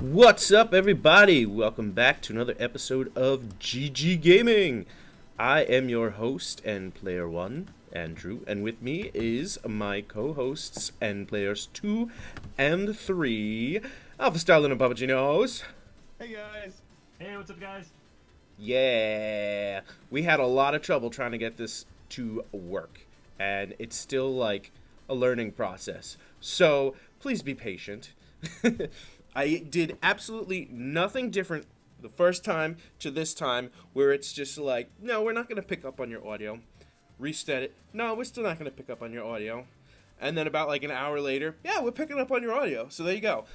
What's up, everybody? Welcome back to another episode of GG Gaming. I am your host and player one, Andrew, and with me is my co-hosts and players 2 and 3, Alpha Stoutland and PapaGenos. Hey guys! Hey, what's up, guys? Yeah, we had a lot of trouble trying to get this to work, and it's still like a learning process. So please be patient. I did absolutely nothing different the first time to this time, where it's just like, no, we're not going to pick up on your audio. Reset it. No, we're still not going to pick up on your audio. And then about like an hour later, yeah, we're picking up on your audio. So there you go.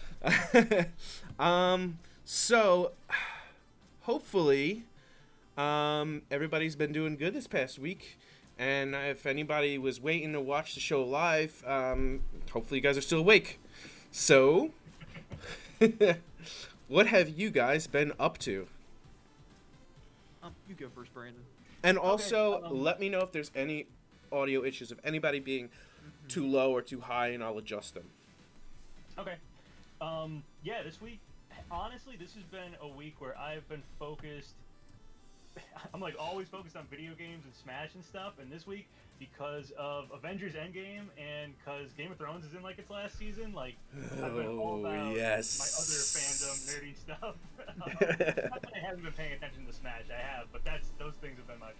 So hopefully, everybody's been doing good this past week. And if anybody was waiting to watch the show live, hopefully you guys are still awake. So, what have you guys been up to? You go first, Brandon. And also, Okay, let me know if there's any audio issues of anybody being too low or too high, and I'll adjust them. Okay. Yeah, this week, honestly, this has been a week where I've been focused. I'm like always focused on video games and Smash and stuff, and this week, because of Avengers Endgame and because Game of Thrones is in like its last season, like I've been all about yes. my other fandom nerdy stuff. Not that I haven't been paying attention to Smash, I have, but those things have been my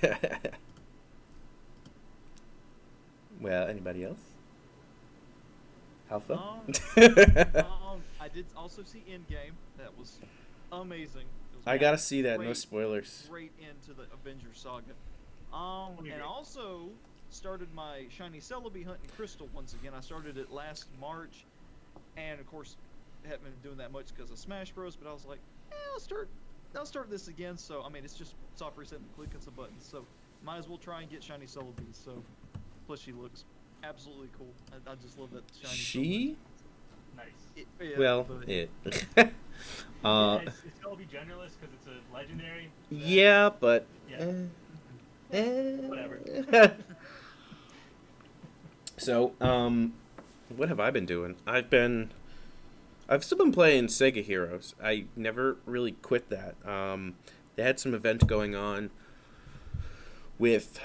focus. Well, anybody else? Alpha? I did also see Endgame. That was amazing. It was I gotta see that, no great- spoilers. Great into the Avengers saga. And also started my shiny Celebi hunt in Crystal once again. I started it last March, and of course, haven't been doing that much because of Smash Bros. But I was like, I'll start this again. So I mean, it's just soft reset and clicking some buttons. So might as well try and get shiny Celebi. So plus she looks absolutely cool. I just love that shiny. She? Nice. It. Yeah, it's gonna be genderless because it's a legendary. Yeah, but... Yeah. Whatever. So, what have I been doing? I've still been playing SEGA Heroes. I never really quit that. They had some event going on with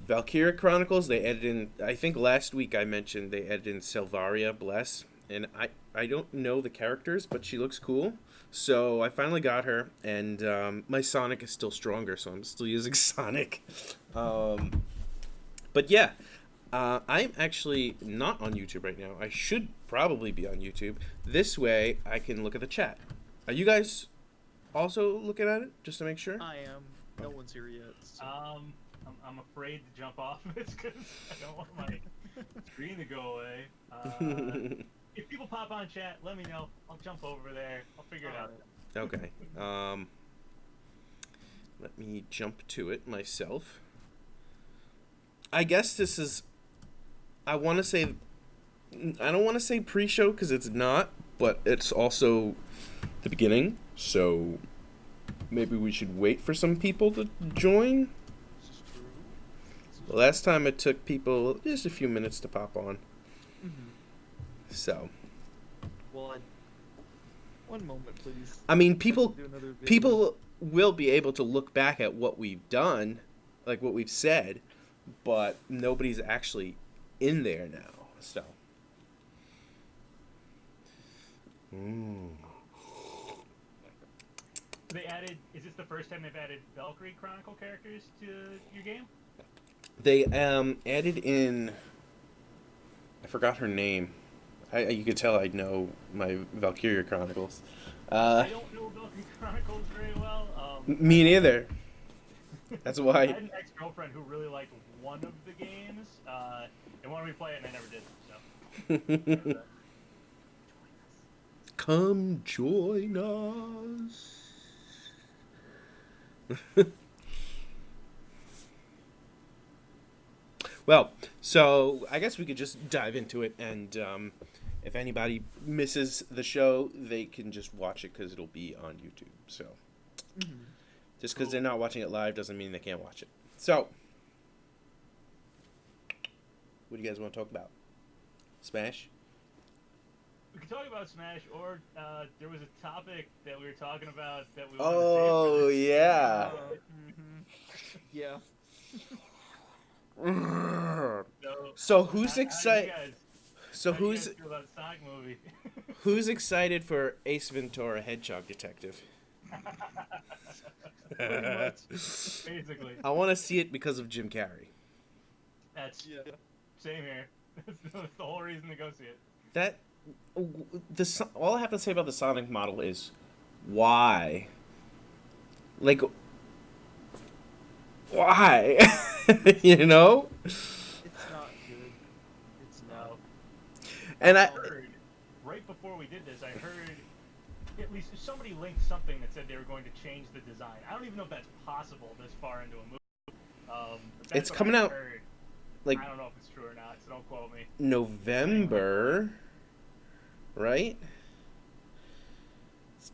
Valkyria Chronicles. They added in, I think last week I mentioned they added in Selvaria Bless, and I don't know the characters, but she looks cool. So I finally got her, and my Sonic is still stronger, so I'm still using Sonic. But yeah, I'm actually not on YouTube right now. I should probably be on YouTube. This way I can look at the chat. Are you guys also looking at it, just to make sure? I am. No one's here yet. So. I'm afraid to jump off this because I don't want my screen to go away. If people pop on chat, let me know. I'll jump over there. I'll figure it out. Okay. Let me jump to it myself. I guess this is... I don't want to say pre-show because it's not, but it's also the beginning. So maybe we should wait for some people to join. This is true. The last time it took people just a few minutes to pop on. So, Well, one moment, please. I mean, Do another video. people will be able to look back at what we've done, like what we've said, but nobody's actually in there now. So, They added. Is this the first time they've added Valkyrie Chronicle characters to your game? they added in. I forgot her name. You could tell I know my Valkyria Chronicles. I don't know Valkyrie Chronicles very well. Me neither. That's I why. had an ex-girlfriend who really liked one of the games, and wanted me to play it, and I never did. So. Come join us. Well, so I guess we could just dive into it, and if anybody misses the show, they can just watch it because it'll be on YouTube. So, just because they're not watching it live doesn't mean they can't watch it. So, what do you guys want to talk about? Smash? We can talk talk about Smash, or there was a topic that we were talking about that we wanted to save for Oh this. yeah. Yeah. So who's How do you excited? guys? So How do you guys who's feel about the Sonic movie? who's excited for Ace Ventura: Hedgehog Detective? Pretty much. Basically, I want to see it because of Jim Carrey. that's Yeah. same here. That's the whole reason to go see it. That all I have to say about the Sonic model is why? Like why? You know? It's not good. It's No. not. And I I heard right before we did this, I heard at least somebody linked something that said they were going to change the design. I don't even know if that's possible this far into a movie. But that's It's what coming I out, heard. like I don't know if it's true or not, so don't quote me. November, right?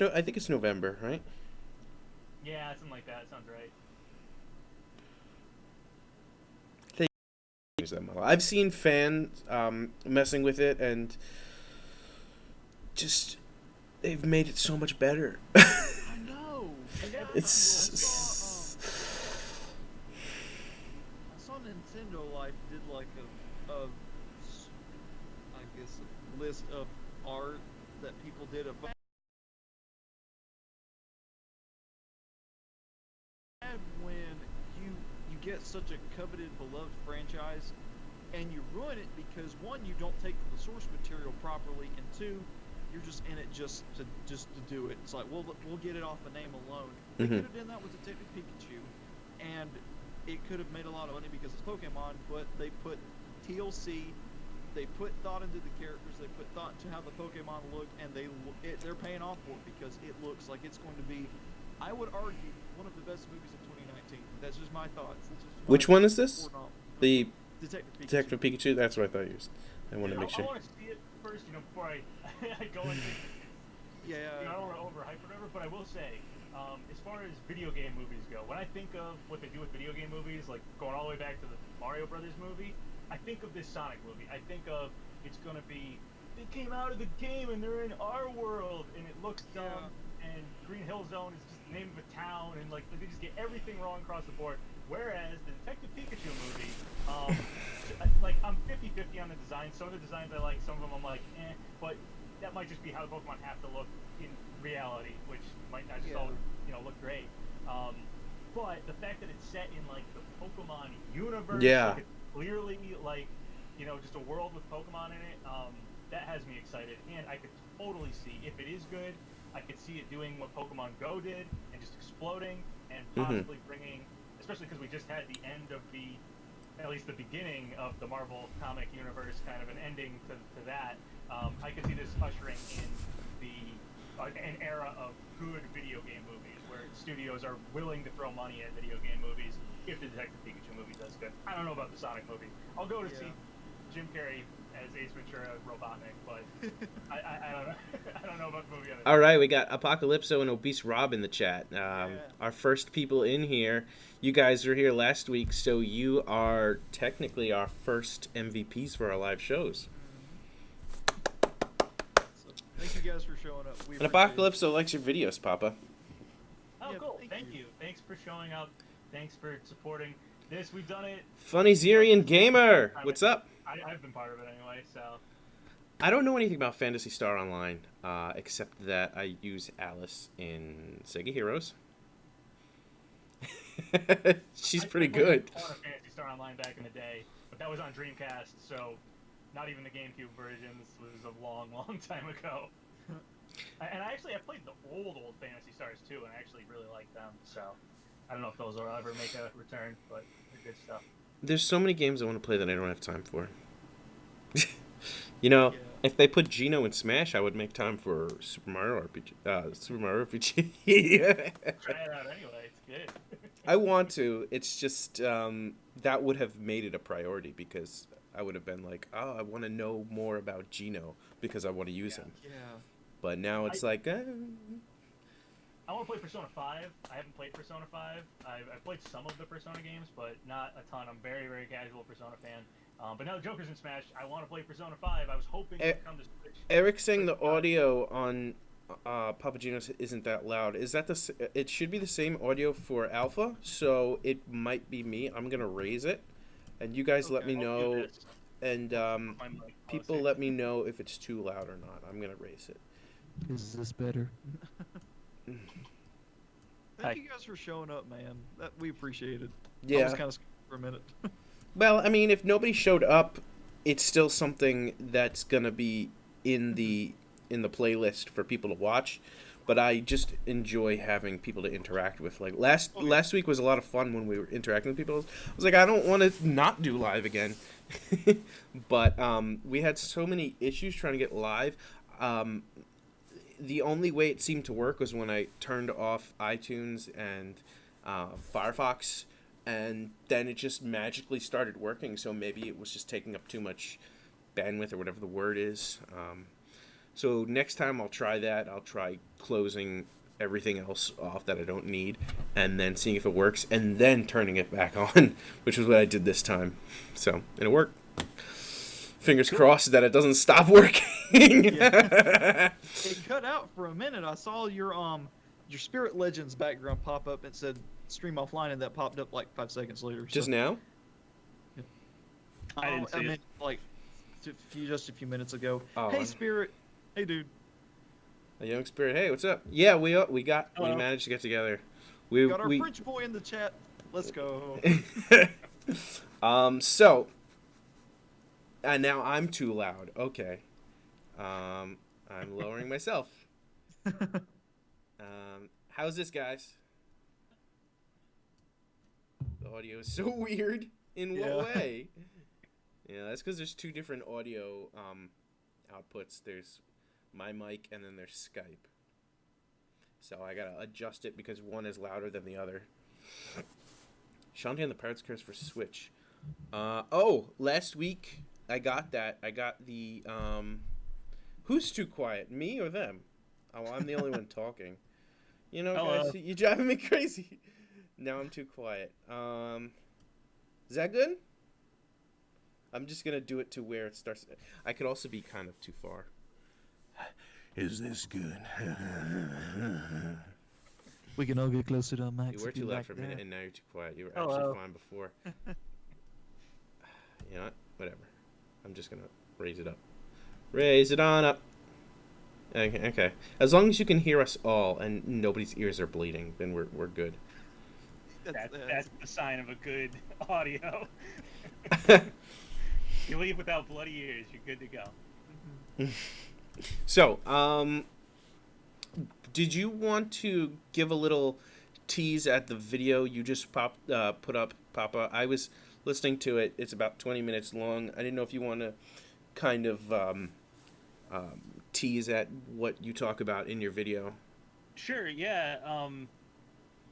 I think it's November, right? Yeah, something like that. Sounds right. Use that model. I've seen fans messing with it, and just they've made it so much better. I know. Yeah. It's I saw Nintendo Life did like a I guess a list of art that people did of when you get such a coveted, beloved franchise, and you ruin it because one, you don't take the source material properly, and two, you're just in it just to do it. It's like, well, we'll get it off the name alone. They Mhm. could have done that with Detective Pikachu, and it could have made a lot of money because it's Pokemon. But they put TLC, they put thought into the characters, they put thought into how the Pokemon look, and they're paying off for it because it looks like it's going to be, I would argue, one of the best movies of 2019. That's just my thoughts. That's just Which one is this? The Detective Pikachu. Detective Pikachu. That's what I thought you used. I want to make I sure. want to see it first, before I, I go into. Yeah. I don't want to overhype or whatever, but I will say, as far as video game movies go, when I think of what they do with video game movies, like going all the way back to the Mario Brothers movie, I think of this Sonic movie. I think of it's gonna be they came out of the game and they're in our world and it looks dumb. And Green Hill Zone is just the name of a town, and like they just get everything wrong across the board. Whereas the Detective Pikachu movie, like I'm 50-50 on the design. Some of the designs I like, some of them I'm like, but that might just be how the Pokemon have to look in reality, which might not just always, look great. But the fact that it's set in like the Pokemon universe, Yeah. like it's clearly like, just a world with Pokemon in it, that has me excited. And I could totally see if it is good, I could see it doing what Pokemon GO did and just exploding and possibly bringing, especially because we just had the end of at least the beginning of the Marvel comic universe, kind of an ending to that. I could see this ushering in an era of good video game movies where studios are willing to throw money at video game movies if the Detective Pikachu movie does good. I don't know about the Sonic movie. I'll go to see Jim Carrey as Ace Ventura Robotnik, but I don't know. I don't know about the movie. All right, we got Apocalypso and Obese Rob in the chat. Our first people in here. You guys were here last week, so you are technically our first MVPs for our live shows. So, thank you guys for showing up. And Apocalypso likes your videos, Papa. Oh, Yeah, cool. thank Thank you. you. Thanks for showing up. Thanks for supporting this. We've done it. Funny Zerian Gamer, what's up? I've been part of it anyway, so. I don't know anything about Phantasy Star Online, except that I use Alice in SEGA Heroes. She's pretty good. I played Phantasy Star Online back in the day, but that was on Dreamcast, so not even the GameCube version. This was a long, long time ago. And I played the old Phantasy Stars too, and I actually really like them. So I don't know if those will ever make a return, but they're good stuff. There's so many games I want to play that I don't have time for. If they put Geno in Smash, I would make time for Super Mario RPG. Try it out anyway. It's good. I want to. It's just that would have made it a priority because I would have been like, oh, I want to know more about Geno because I want to use him. Yeah. But now it's I want to play Persona 5. I haven't played Persona 5. I've played some of the Persona games, but not a ton. I'm very, very casual Persona fan. But now Joker's in Smash. I want to play Persona 5. I was hoping it would come to Switch. Eric's saying the audio on PapaGenos isn't that loud. Is that it should be the same audio for Alpha, so it might be me. I'm gonna raise it, and you guys let me know, and people let me know if it's too loud or not. I'm gonna raise it. Is this better? Thank you guys for showing up, man. We appreciate it. Yeah. I was kind of scared for a minute. Well, I mean, if nobody showed up, it's still something that's gonna be in the playlist for people to watch. But I just enjoy having people to interact with. Like last week was a lot of fun when we were interacting with people. I was like, I don't want to not do live again. But we had so many issues trying to get live. The only way it seemed to work was when I turned off iTunes and Firefox, and then it just magically started working. So maybe it was just taking up too much bandwidth or whatever the word is. So next time I'll try that. I'll try closing everything else off that I don't need, and then seeing if it works, and then turning it back on, which was what I did this time. So, and it worked. Fingers crossed that it doesn't stop working. It cut out for a minute. I saw your Spirit Legends background pop up and said stream offline, and that popped up like 5 seconds later. Just now? Yeah. I didn't see it. Like just a few minutes ago. Oh, hey, Spirit. Hey, dude. A young Spirit. Hey, what's up? Yeah, we Hello. managed to get together. We got our French boy in the chat. Let's go. So, and now I'm too loud. Okay. I'm lowering myself. How's this, guys? The audio is so weird. In what way? Yeah, that's because there's two different audio outputs. There's my mic and then there's Skype. So I gotta adjust it because one is louder than the other. Shantae and the Pirate's Curse for Switch. Last week I got that. I got the who's too quiet, me or them? Oh, I'm the only one talking. You know, guys, you're driving me crazy. Now I'm too quiet. Is that good? I'm just gonna do it to where it starts. I could also be kind of too far. Is this good? We can all get closer to Max. You were if too loud like for a that. minute, and now you're too quiet. You were actually fine before. You know what? Whatever. I'm just gonna raise it up. Raise it on up. Okay. As long as you can hear us all and nobody's ears are bleeding, then we're good. That's the sign of a good audio. You leave without bloody ears, you're good to go. So, did you want to give a little tease at the video you just put up, Papa? I was listening to it. It's about 20 minutes long. I didn't know if you want to kind of tease at what you talk about in your video. Sure, yeah.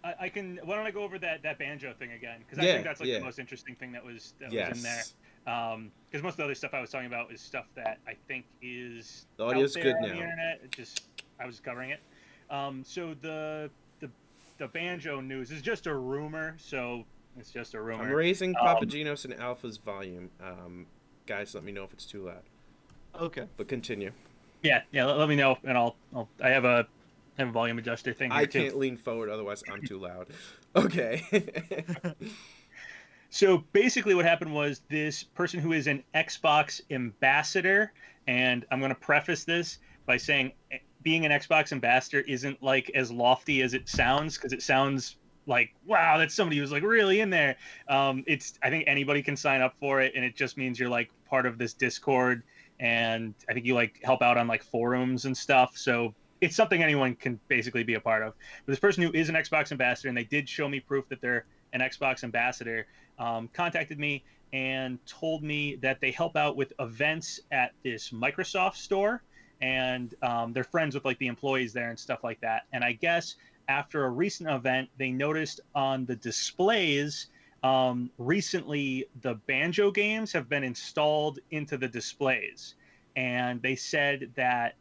I can. Why don't I go over that banjo thing again? Because I think that's like the most interesting thing that was in there. Because most of the other stuff I was talking about is stuff that I think is the audio's out good there on now. The internet. I was covering it. So the banjo news is just a rumor. So it's just a rumor. I'm raising PapaGenos and Alpha's volume. Guys, let me know if it's too loud. Okay. But continue. Yeah. Let me know, and I have a volume adjuster thing here I too. can't lean forward, otherwise I'm too loud. Okay. So basically what happened was this person who is an Xbox ambassador, and I'm going to preface this by saying being an Xbox ambassador isn't like as lofty as it sounds, because it sounds like, wow, that's somebody who's like really in there. I think anybody can sign up for it, and it just means you're like part of this Discord, and I think you like help out on like forums and stuff. So it's something anyone can basically be a part of. But this person who is an Xbox ambassador, and they did show me proof that they're an Xbox ambassador, contacted me and told me that they help out with events at this Microsoft store, and they're friends with like the employees there and stuff like that. And I guess after a recent event, they noticed on the displays recently the Banjo games have been installed into the displays, and they said that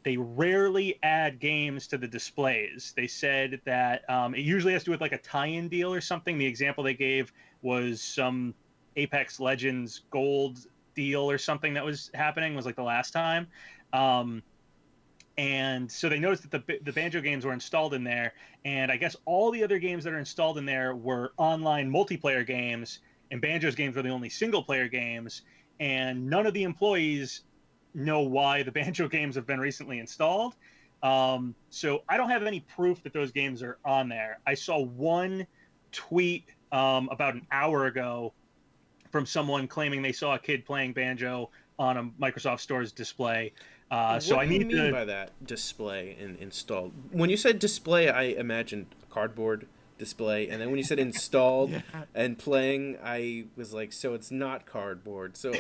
they rarely add games to the displays. They said that it usually has to do with like a tie-in deal or something. The example they gave was some Apex Legends Gold deal or something that was happening, was like the last time. And so they noticed that the Banjo games were installed in there, and I guess all the other games that are installed in there were online multiplayer games, and Banjo's games were the only single player games, and none of the employees know why the Banjo games have been recently installed. So I don't have any proof that those games are on there. I saw one tweet about an hour ago from someone claiming they saw a kid playing Banjo on a Microsoft Store's display. So What I do you need mean to. by that? Display and installed. When you said display, I imagined a cardboard display, and then when you said installed Yeah. and playing, I was like, so it's not cardboard. So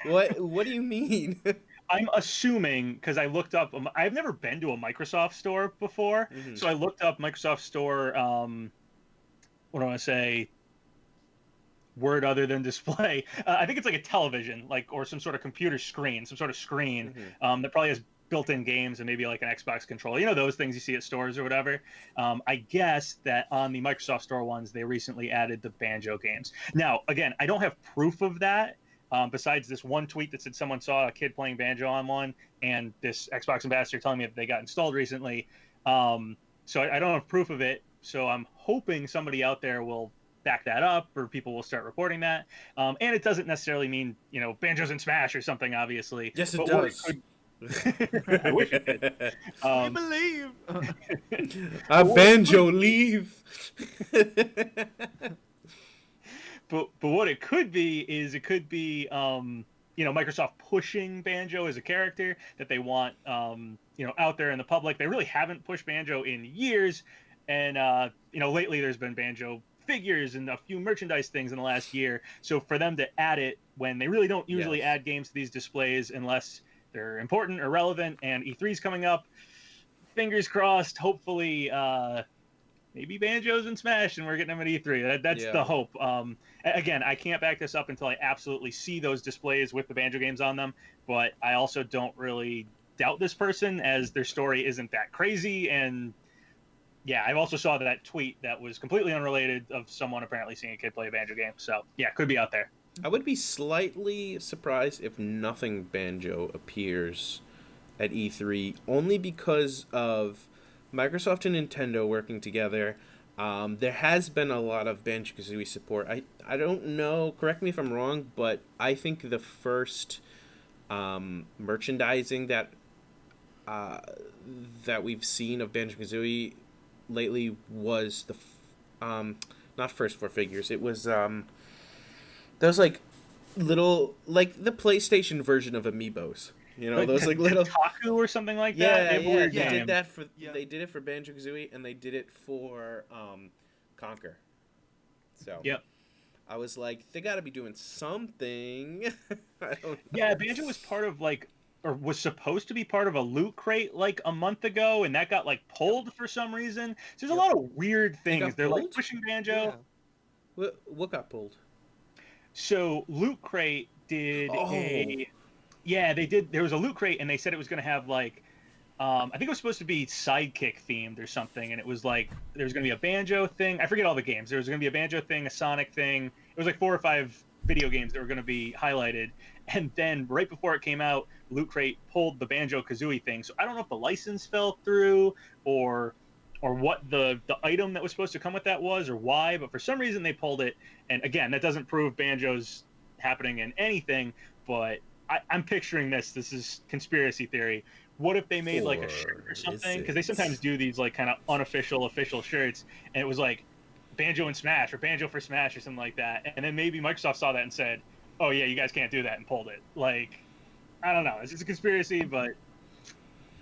what do you mean? I'm assuming because I looked up. I've never been to a Microsoft store before, Hmm. so I looked up Microsoft Store. What do I want to say? Word other than display. I think it's like a television, like or some sort of computer screen, some sort of screen Hmm. that probably has built-in games and maybe like an Xbox controller. You know those things you see at stores or whatever. I guess that on the Microsoft Store ones, they recently added the Banjo games. Now, again, I don't have proof of that. Besides this one tweet that said someone saw a kid playing Banjo on one, and this Xbox ambassador telling me that they got installed recently. So I don't have proof of it. So I'm hoping somebody out there will back that up, or people will start reporting that. And it doesn't necessarily mean Banjo's in Smash or something, obviously. Yes, it But what it does. could, I wish it did. We Um, believe. A what it banjo leave. but what it could be is it could be Microsoft pushing Banjo as a character that they want out there in the public. They really haven't pushed Banjo in years, and lately there's been Banjo figures and a few merchandise things in the last year. So for them to add it when they really don't usually Yes. add games to these displays unless they're important or relevant, and E3's coming up, fingers crossed. Hopefully, maybe Banjo's in Smash and we're getting them at E3. That's the Yeah. hope. Again, I can't back this up until I absolutely see those displays with the Banjo games on them, but I also don't really doubt this person as their story isn't that crazy. And yeah, I also saw that tweet that was completely unrelated of someone apparently seeing a kid play a Banjo game. So yeah, could be out there. I would be slightly surprised if nothing Banjo appears at E3, only because of Microsoft and Nintendo working together. There has been a lot of Banjo-Kazooie support. I don't know, correct me if I'm wrong, but I think the first merchandising that we've seen of Banjo-Kazooie lately was not first four figures. It was those like little, like the PlayStation version of Amiibos. Those like little. Taku or something like that. Yeah, They have a yeah. weird They name. did that for. Yeah. They did it for Banjo-Kazooie, and they did it for Conquer. So. Yep. I was like, they got to be doing something. I don't know. Yeah, Banjo was part of or was supposed to be part of a loot crate like a month ago, and that got like pulled for some reason. So there's a lot of weird things. got They're like pulled? pushing Banjo. Yeah. What got pulled? So Loot Crate did Oh. yeah, they did. There was a Loot Crate, and they said it was going to have like, I think it was supposed to be Sidekick themed or something, and it was like there was going to be a Banjo thing. I forget all the games. There was going to be a Banjo thing, a Sonic thing. It was like 4 or 5 video games that were going to be highlighted, and then right before it came out, Loot Crate pulled the Banjo-Kazooie thing. So I don't know if the license fell through or what the item that was supposed to come with that was, or why, but for some reason they pulled it. And again, that doesn't prove Banjo's happening in anything, but I'm picturing this. This is conspiracy theory. What if they made like a shirt or something? Because they sometimes do these like kind of unofficial, official shirts, and it was like Banjo and Smash or Banjo for Smash or something like that. And then maybe Microsoft saw that and said, "Oh yeah, you guys can't do that," and pulled it. Like, I don't know. It's just a conspiracy, but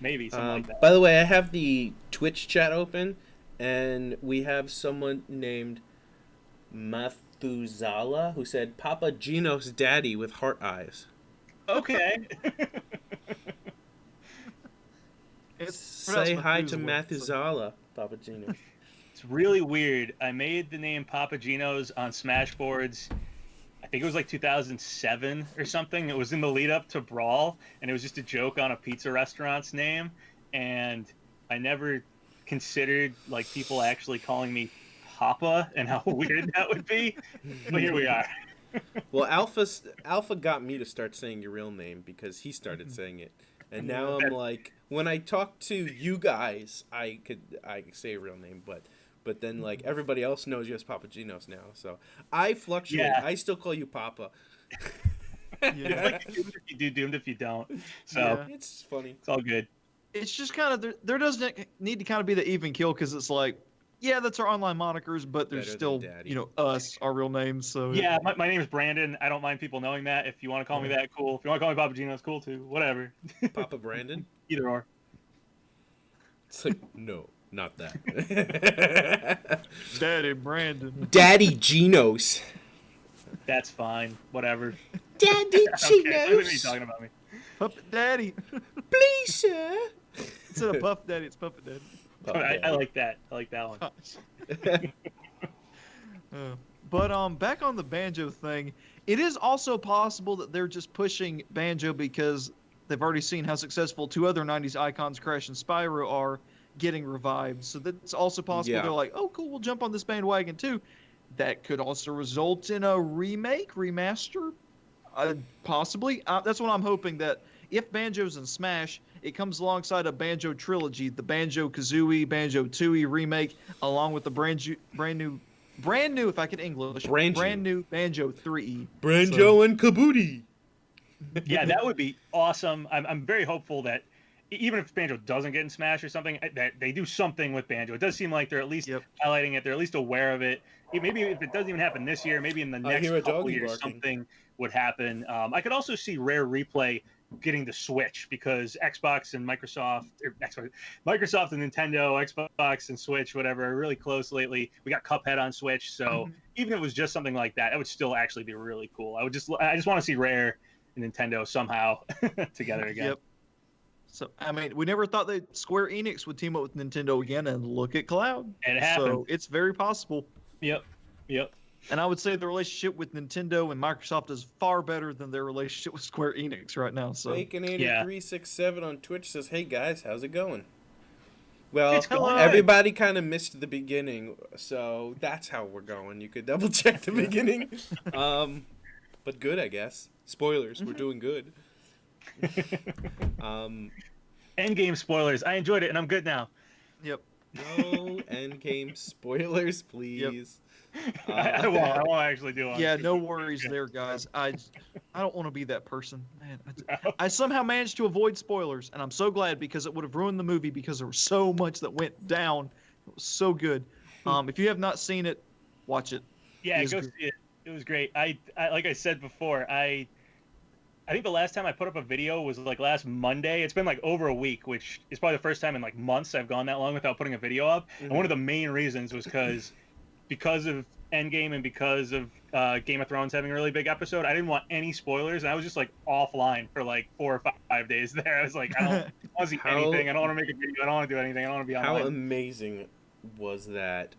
maybe something like that. By the way, I have the Twitch chat open, and we have someone named Mathuzala who said PapaGenos daddy with heart eyes. Okay. Say hi to Mathuzala, PapaGenos. It's really weird. I made the name PapaGenos on Smashboards. I think it was like 2007 or something. It was in the lead up to Brawl, and it was just a joke on a pizza restaurant's name. And I never considered like people actually calling me Papa and how weird that would be. But here we are. Well, Alpha got me to start saying your real name because he started saying it, and now I'm like, when I talk to you guys, I say your real name, but then like everybody else knows you as PapaGenos now, so I fluctuate. Yeah. I still call you Papa. It's like doomed if you do, doomed if you don't. So Yeah. It's funny. it's all good. It's just kind of there doesn't need to kind of be the even kill because it's like, yeah, that's our online monikers, but there's Better than still Daddy. us, our real names. So Yeah, my name is Brandon. I don't mind people knowing that. If you want to call me that, cool. If you want to call me PapaGenos, cool too. Whatever. Papa Brandon. Either or. It's like, no, not that. Daddy Brandon. Daddy Genos. That's fine. Whatever. Daddy Okay, what are you talking about me? Puppet Daddy. Please, sir. Instead of Puff Daddy, it's Puppet Daddy. I like that. I like that one. But back on the Banjo thing, it is also possible that they're just pushing Banjo because they've already seen how successful two other 90s icons, Crash and Spyro, are getting revived. So that's also possible. Yeah. They're like, oh, cool, we'll jump on this bandwagon too. That could also result in a remake, remaster, possibly. That's what I'm hoping, that if Banjo's in Smash, it comes alongside a Banjo trilogy, the Banjo-Kazooie, Banjo-Tooie remake, along with the brand new, if I could English, brand new Banjo 3. Banjo and Kabooti. Yeah, that would be awesome. I'm very hopeful that even if Banjo doesn't get in Smash or something, that they do something with Banjo. It does seem like they're at least highlighting it. They're at least aware of it. Maybe if it doesn't even happen this year, maybe in the next couple years, something would happen. I could also see Rare Replay getting the Switch because Microsoft and Nintendo, Xbox and Switch, whatever, are really close lately. We got Cuphead on Switch, so even if it was just something like that, it would still actually be really cool. I just want to see Rare and Nintendo somehow together again. Yep. So, I mean, we never thought that Square Enix would team up with Nintendo again, and look at Cloud. And it happened. So, it's very possible. Yep. And I would say the relationship with Nintendo and Microsoft is far better than their relationship with Square Enix right now. So, Bacon8367 on Twitch says, "Hey guys, how's it going?" Well, Hello. everybody kind of missed the beginning, so that's how we're going. You could double check the beginning, but good, I guess. Spoilers, we're doing good. Endgame spoilers. I enjoyed it, and I'm good now. Yep. No endgame spoilers, please. I won't actually do it. Yeah, no worries there, guys. I don't want to be that person, man. I somehow managed to avoid spoilers, and I'm so glad because it would have ruined the movie because there was so much that went down. It was so good. If you have not seen it, watch it. Yeah, go see it. It was great. I like I said before, I think the last time I put up a video was like last Monday. It's been like over a week, which is probably the first time in like months I've gone that long without putting a video up. And one of the main reasons was because of Endgame and because of Game of Thrones having a really big episode. I didn't want any spoilers, and I was just like offline for like 4 or 5 days there. I was like, I don't want to see anything. I don't want to make a video. I don't want to do anything. I don't want to be online. How amazing was that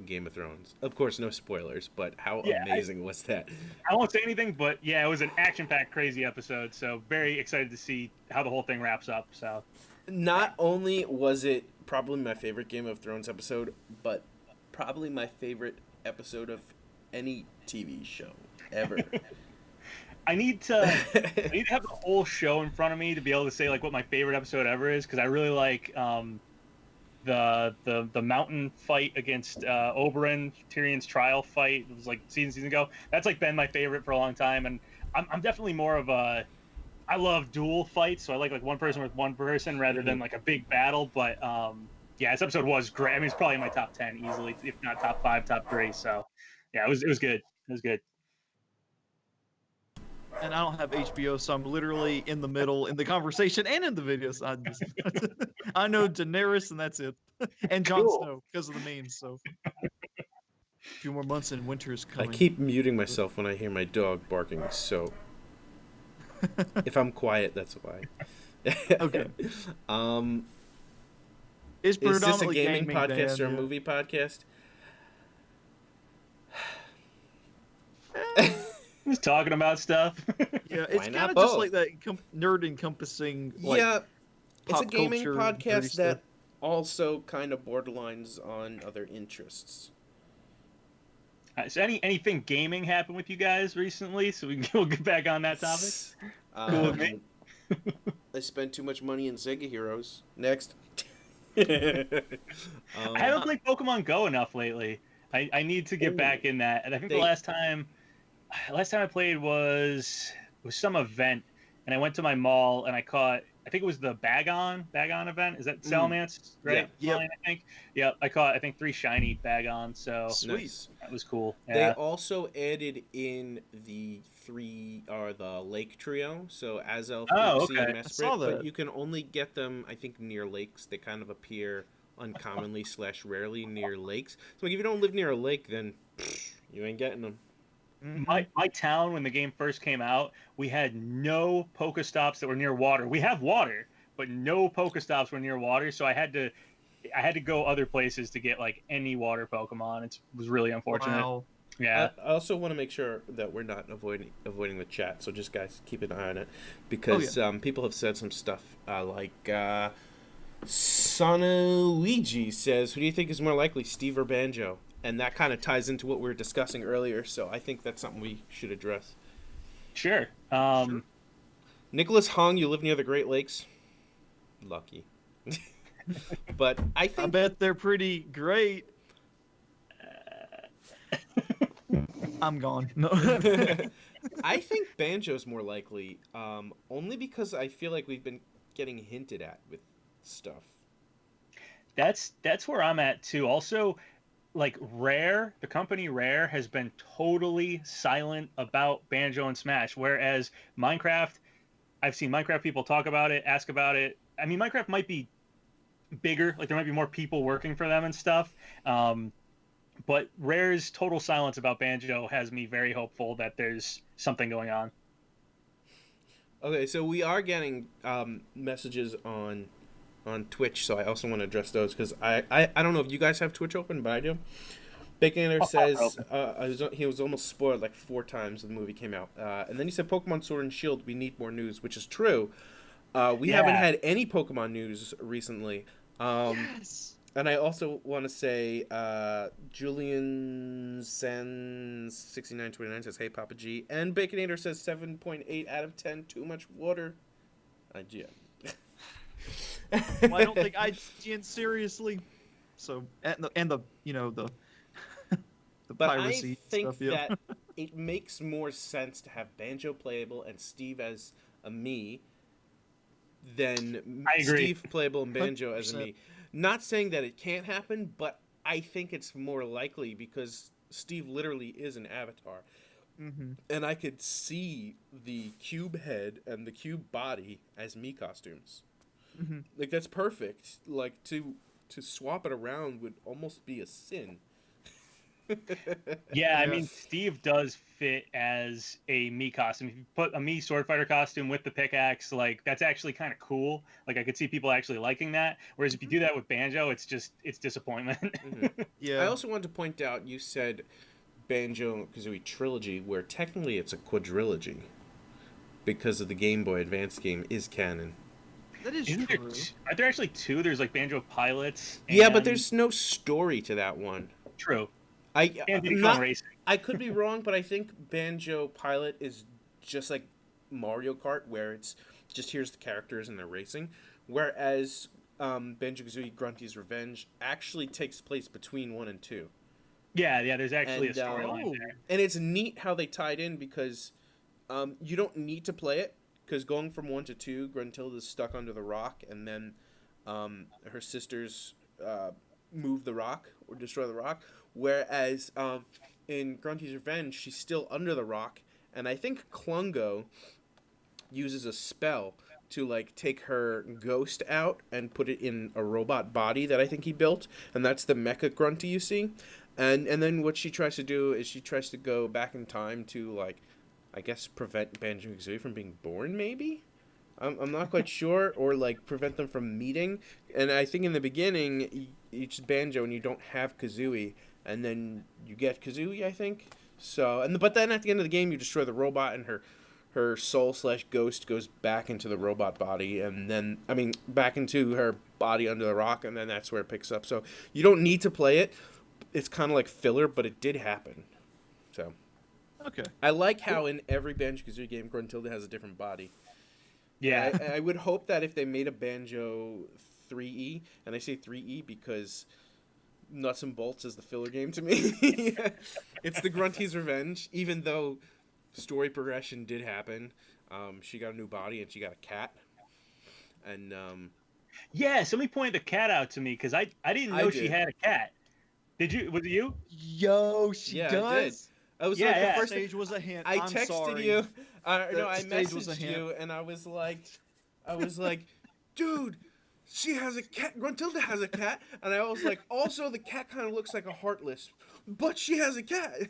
Game of Thrones? Of course, no spoilers, but how amazing was that? I won't say anything, but yeah, it was an action-packed, crazy episode. So very excited to see how the whole thing wraps up. So, not only was it probably my favorite Game of Thrones episode, but probably my favorite episode of any TV show ever. I need to have the whole show in front of me to be able to say like what my favorite episode ever is, because I really like the mountain fight against Oberyn, Tyrion's trial fight. It was like season ago. That's like been my favorite for a long time, and I'm definitely more of a, I love duel fights, so I like one person with one person rather than like a big battle. But yeah, this episode was great. I mean, it's probably in my top 10 easily, if not top 5, top 3. So yeah, it was good. It was good. And I don't have HBO, so I'm literally in the middle in the conversation and in the videos. I know Daenerys, and that's it. And Jon Snow because of the memes. So a few more months and winter is coming. I keep muting myself when I hear my dog barking, so if I'm quiet, that's why. Okay. Is this a gaming podcast Dan, or a movie podcast? Just talking about stuff. Yeah, it's kind of both? just like that nerd encompassing. Like, Yeah, it's a pop gaming culture, nerdy podcast that stuff. also kind of borderlines on other interests. So anything gaming happened with you guys recently? So we'll get back on that topic. Cool with me. I spent too much money in SEGA Heroes. Next. I haven't played Pokemon Go enough lately. I need to get back in that. And I think the last time I played was some event, and I went to my mall and I think it was the Bagon event. Is that Salamence, right? Yeah. Line, I think. Yeah, I caught 3 shiny Bagons, so Sweet. Nice. that was cool. They Yeah. also added in the lake trio, so Azelf, Oh, Oopsie, and okay. I saw Mesprit, that. but you can only get them, I think, near lakes. They kind of appear uncommonly / rarely near lakes. So like, if you don't live near a lake, then you ain't getting them. My town, when the game first came out, we had no Pokestops that were near water. We have water, but no Pokestops were near water, so I had to go other places to get like any water Pokemon. It was really unfortunate. Wow. Yeah. I also want to make sure that we're not avoiding the chat, so just guys keep an eye on it, because people have said some stuff like Sonoluigi says, "Who do you think is more likely, Steve or Banjo?" And that kind of ties into what we were discussing earlier, so I think that's something we should address. Sure. Nicholas Hong, you live near the Great Lakes. Lucky. But I think I bet they're pretty great. I'm gone. No. I think Banjo's more likely, only because I feel like we've been getting hinted at with stuff. That's where I'm at too. Also, like Rare, the company Rare has been totally silent about Banjo and Smash, whereas Minecraft, I've seen Minecraft people talk about it, ask about it. I mean, Minecraft might be bigger, like there might be more people working for them and stuff. But Rare's total silence about Banjo has me very hopeful that there's something going on. Okay, so we are getting messages on Twitch, so I also want to address those, because I don't know if you guys have Twitch open, but I do. Baconator says he was almost spoiled like 4 times when the movie came out. And then he said, Pokemon Sword and Shield, we need more news, which is true. We haven't had any Pokemon news recently. Yes. And I also want to say, Julian Sans 6929 says, "Hey Papa G," and Baconator says 7.8 out of 10, too much water. IGN. Well, I don't think IGN seriously. So and the the But piracy I think stuff. Yeah. that it makes more sense to have Banjo playable and Steve as a me than I agree. Steve playable and Banjo as a 100%. me. Not saying that it can't happen, but I think it's more likely because Steve literally is an avatar. Mm-hmm. And I could see the cube head and the cube body as me costumes. Mm-hmm. Like, that's perfect. Like, to swap it around would almost be a sin. Yeah, I mean, Steve does fit as a me costume. If you put a me sword fighter costume with the pickaxe, like that's actually kind of cool. Like I could see people actually liking that. Whereas if you do that with Banjo, it's disappointment. Mm-hmm. Yeah. I also wanted to point out, you said Banjo-Kazooie trilogy, where technically it's a quadrilogy because of the Game Boy Advance game is canon. That is Isn't true. are there actually 2? There's like Banjo Pilots. Yeah, but and- there's no story to that one. True. I Racing. I could be wrong, but I think Banjo Pilot is just like Mario Kart, where it's just here's the characters and they're racing. Whereas Banjo-Kazooie Grunty's Revenge actually takes place between 1 and 2. Yeah. There's actually And, a storyline there. And it's neat how they tied in, because you don't need to play it, because going from 1 to 2, Gruntilda's stuck under the rock, and then her sisters move the rock or destroy the rock. Whereas in Grunty's Revenge, she's still under the rock, and I think Klungo uses a spell to like take her ghost out and put it in a robot body that I think he built, and that's the Mecha Grunty you see. And then what she tries to do is she tries to go back in time to, like, I guess prevent Banjo-Kazooie from being born, maybe? I'm not quite sure, or like prevent them from meeting. And I think in the beginning, it's Banjo and you don't have Kazooie, and then you get Kazooie, I think. So, but then at the end of the game, you destroy the robot, and her soul/ghost goes back into the robot body, and then back into her body under the rock, and then that's where it picks up. So you don't need to play it. It's kind of like filler, but it did happen. So Okay. I like how in every Banjo-Kazooie game, Gruntilda has a different body. Yeah. I would hope that if they made a Banjo 3E, and I say 3E because Nuts and Bolts is the filler game to me. It's the Grunty's revenge, even though story progression did happen. She got a new body and she got a cat. And Yeah, somebody pointed the cat out to me because I didn't I know she did. had a cat. Did you? Was it you? Yo, she yeah, does. I did. I was Yeah, like the yeah. first Stage was a hint. I I'm texted sorry. you. No, That I stage was a messaged hint. you, and I was like, dude, she has a cat. Gruntilda has a cat, and I was like, also the cat kind of looks like a Heartless, but she has a cat.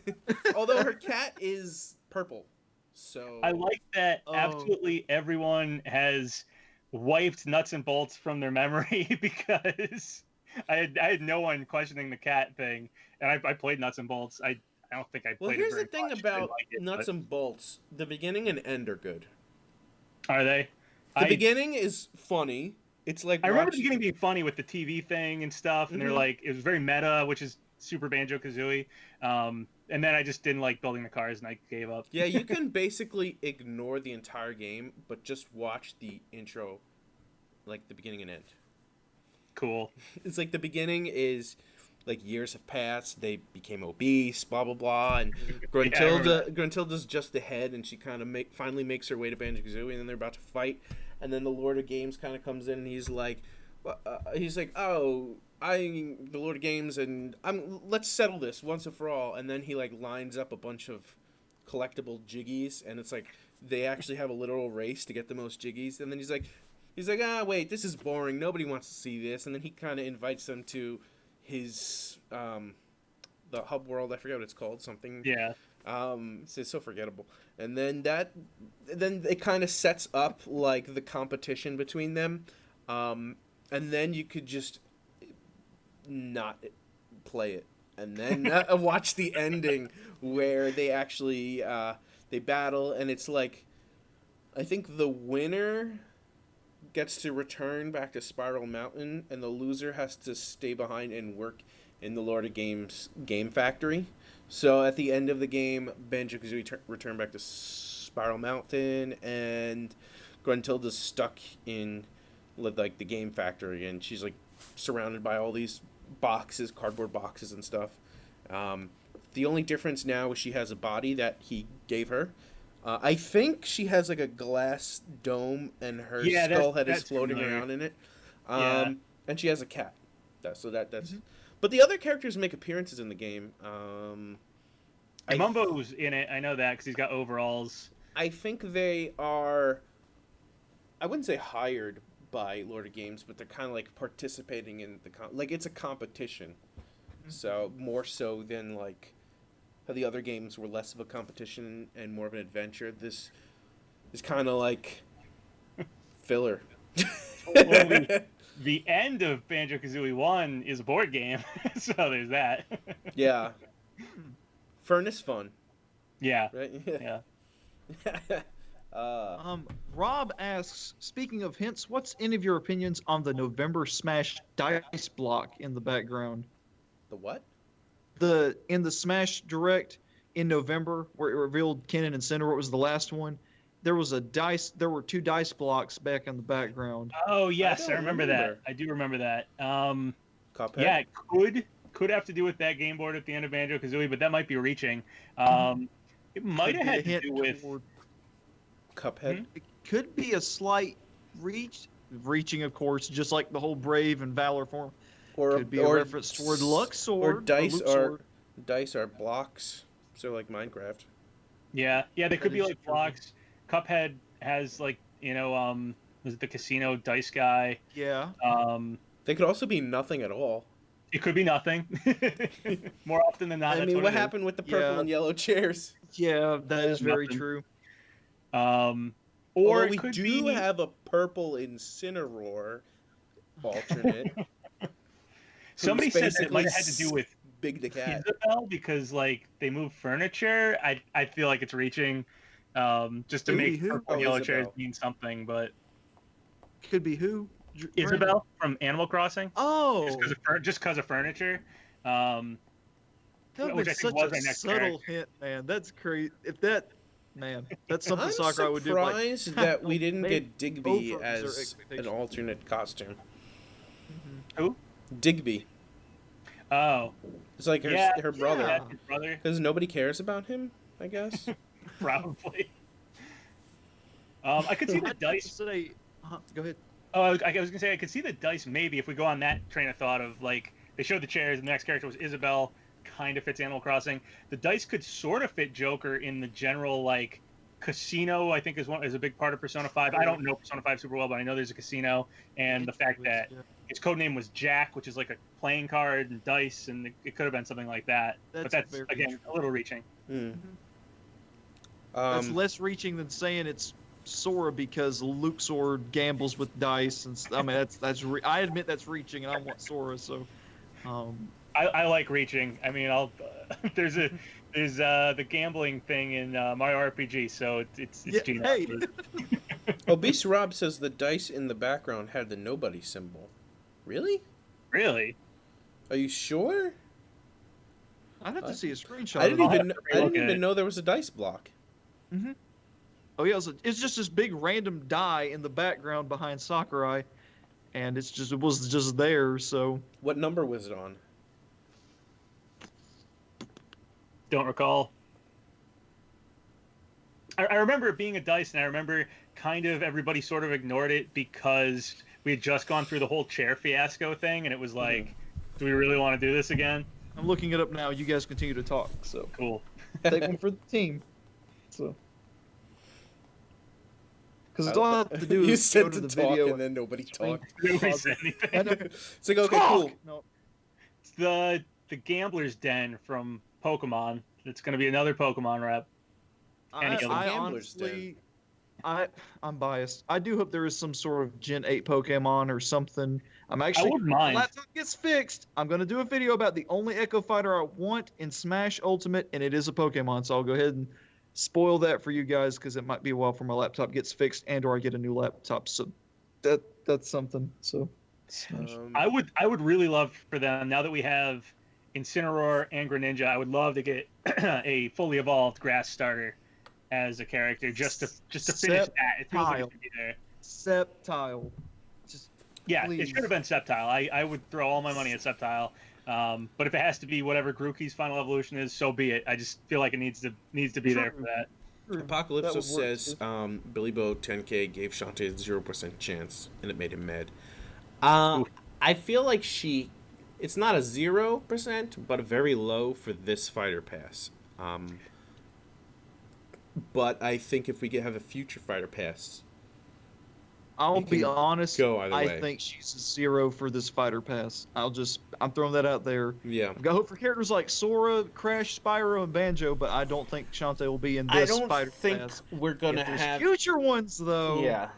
Although her cat is purple, so I like that Oh. absolutely everyone has wiped Nuts and Bolts from their memory because I had no one questioning the cat thing, and I played Nuts and Bolts. I don't think I Well, played here's it the very thing much. I about didn't like it, Nuts but- and Bolts: the beginning and end are good. Are they? The beginning is funny. It's like I remember the beginning being funny with the TV thing and stuff, and they're Mhm. like, it was very meta, which is super Banjo-Kazooie. And then I just didn't like building the cars, and I gave up. Yeah, you can basically ignore the entire game, but just watch the intro, like the beginning and end. Cool. It's like the beginning is like years have passed, they became obese, blah blah blah, and Gruntilda's just the head, and she kind of finally makes her way to Banjo-Kazooie, and then they're about to fight, and then the Lord of Games kind of comes in, and he's like, oh, I'm the Lord of Games, and let's settle this once and for all, and then he like lines up a bunch of collectible jiggies, and it's like they actually have a literal race to get the most jiggies, and then he's like, wait, this is boring, nobody wants to see this, and then he kind of invites them to his the hub world, I forget what it's called, something. Yeah. It's so forgettable. And then it kind of sets up like the competition between them, and then you could just not play it, and then watch the ending where they actually they battle, and it's like I think the winner gets to return back to Spiral Mountain, and the loser has to stay behind and work in the Lord of Games game factory. So at the end of the game, Banjo-Kazooie return back to Spiral Mountain, and Gruntilda's stuck in like the game factory, and she's like surrounded by all these boxes, cardboard boxes and stuff. The only difference now is she has a body that he gave her. I think she has like a glass dome, and her skull head is floating around in it. And she has a cat. That's. Mm-hmm. But the other characters make appearances in the game. Mumbo's in it. I know that because he's got overalls. I think they are. I wouldn't say hired by Lord of Games, but they're kind of like participating in the like it's a competition. Mm-hmm. So more so than like how the other games were less of a competition and more of an adventure. This is kind of like filler. Well, the end of Banjo-Kazooie 1 is a board game, so there's that. Yeah. Furnace fun. Yeah. Right? Yeah. Rob asks, speaking of hints, what's any of your opinions on the November Smash dice block in the background? The what? In the Smash Direct in November, where it revealed Kennen and Cinder, what was the last one? There were 2 dice blocks back in the background. Oh yes, I I remember that. I do remember that. Cuphead? Yeah, it could have to do with that game board at the end of Banjo-Kazooie, but that might be reaching. It might have had to do with Cuphead. It could be a slight reaching, of course, just like the whole Brave and Valor form. Could be a reference toward Luxord. Or dice are blocks, so like Minecraft. Yeah, they could be is like true. blocks. Cuphead has like was it the casino dice guy? Yeah. They could also be nothing at all. It could be nothing. More often than not. I mean, what happened with the purple and yellow chairs? Yeah, that is very Nothing. true. Or Although it we could do be... have a purple Incineroar alternate. Somebody said that it might have had to do with Big the Cat. Isabel because like they move furniture. I feel like it's reaching, just to make who? purple and yellow chairs Isabel. mean something. But Could be who? Isabel from Animal Crossing. Oh. Just because of furniture. That which was I such think was a our next subtle character. hint, man. That's crazy. If that, man, that's something I'm Sakurai would do. Like, surprised that we didn't maybe get Digby over their as an expectations. alternate costume. Who? Digby. Oh, It's like yeah, her brother. yeah. that's his brother, Because nobody cares about him, I guess. probably. I could see the I'd have to dice. say, go ahead. Oh, I was gonna say I could see the dice maybe if we go on that train of thought of like they showed the chairs and the next character was Isabelle, kind of fits Animal Crossing. The dice could sort of fit Joker in the general like casino. I think is a big part of Persona 5. I don't know Persona 5 super well, but I know there's a casino, and the fact that his code name was Jack, which is like a playing card and dice, and it could have been something like that. But that's very again true. a little reaching. That's less reaching than saying it's Sora because Luxor gambles with dice, and I mean I admit that's reaching, and I want Sora, so. I like reaching. I mean, there's the gambling thing in Mario RPG, so it's Yeah, genius. hey. Beast Rob says the dice in the background had the nobody symbol. Really? Really? Are you sure? I'd have to see a screenshot. I didn't I'll even know there was a dice block. Oh yeah, it's just this big random die in the background behind Sakurai, and it was just there. So What number was it on? Don't recall. I remember it being a dice, and I remember kind of everybody sort of ignored it because we had just gone through the whole chair fiasco thing, and it was like, do we really want to do this again? I'm looking it up now. You guys continue to talk. So Cool. take one for the team. So because all I have to do you is said go to to the talk video and then nobody talked. Nobody said anything. It's like, okay, Talk! cool. No, It's the Gambler's Den from Pokemon. It's going to be another Pokemon rep. I Gambler's honestly, I'm biased. I do hope there is some sort of Gen 8 Pokemon or something. I'm actually, wouldn't when mind. my laptop gets fixed, I'm going to do a video about the only Echo Fighter I want in Smash Ultimate, and it is a Pokemon. So I'll go ahead and spoil that for you guys because it might be a while before my laptop gets fixed and or I get a new laptop. So that's something. So Smash. I would really love for them, now that we have Incineroar and Greninja, I would love to get a fully evolved Grass starter as a character just to finish that. It feels like it should be there. Sceptile. Just Yeah, please. it should have been Sceptile. I would throw all my money at Sceptile. But if it has to be whatever Grookey's final evolution is, so be it. I just feel like it needs to be there for that. Apocalypso That would work, says too. Billy Bo 10K gave Shantae a 0% chance, and it made him mad. I feel like it's not a 0%, but a very low for this fighter pass. But I think if we have a future fighter pass, I'll It be can honest. go either I way. think she's a 0 for this fighter pass. I'm throwing that out there. yeah. I've got hope for characters like Sora, Crash, Spyro, and Banjo, but I don't think Shantae will be in I this don't fighter think pass. we're gonna If there's have. future ones though. Yeah.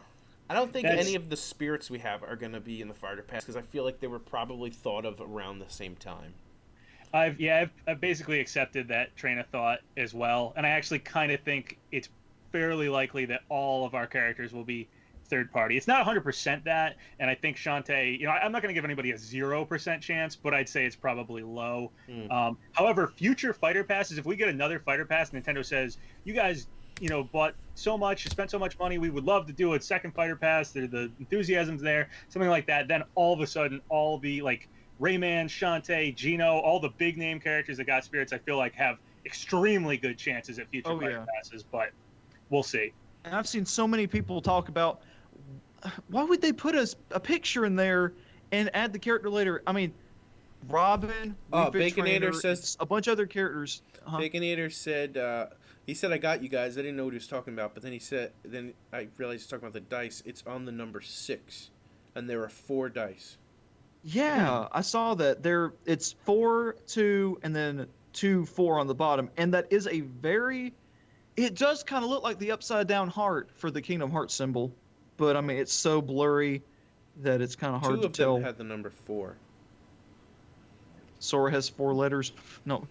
I don't think That's- any of the spirits we have are gonna be in the fighter pass because I feel like they were probably thought of around the same time. I've basically accepted that train of thought as well, and I actually kind of think it's fairly likely that all of our characters will be third party. It's not 100% that, and I think Shantae, I'm not going to give anybody a 0% chance, but I'd say it's probably low. However, future fighter passes, if we get another fighter pass, Nintendo says, you guys, bought so much, you spent so much money, we would love to do a second fighter pass, the enthusiasm's there, something like that, then all of a sudden, all the, like, Rayman, Shantae, Geno, all the big name characters that got spirits, I feel like have extremely good chances at future fighter passes, but we'll see. And I've seen so many people talk about why would they put a picture in there and add the character later? I mean, Robin, Wii Fit Baconator Trainer, says- a bunch of other characters. Baconator said, he said, I got you guys. I didn't know what he was talking about, but then then I realized he's talking about the dice. It's on the number 6, and there are 4 dice. Yeah, I saw that. It's 4, 2, and then 2, 4 on the bottom, and that is it does kind of look like the upside down heart for the Kingdom Hearts symbol, but I mean it's so blurry that it's kind of hard 2 to of tell. them had the number 4. Sora has 4 letters. No.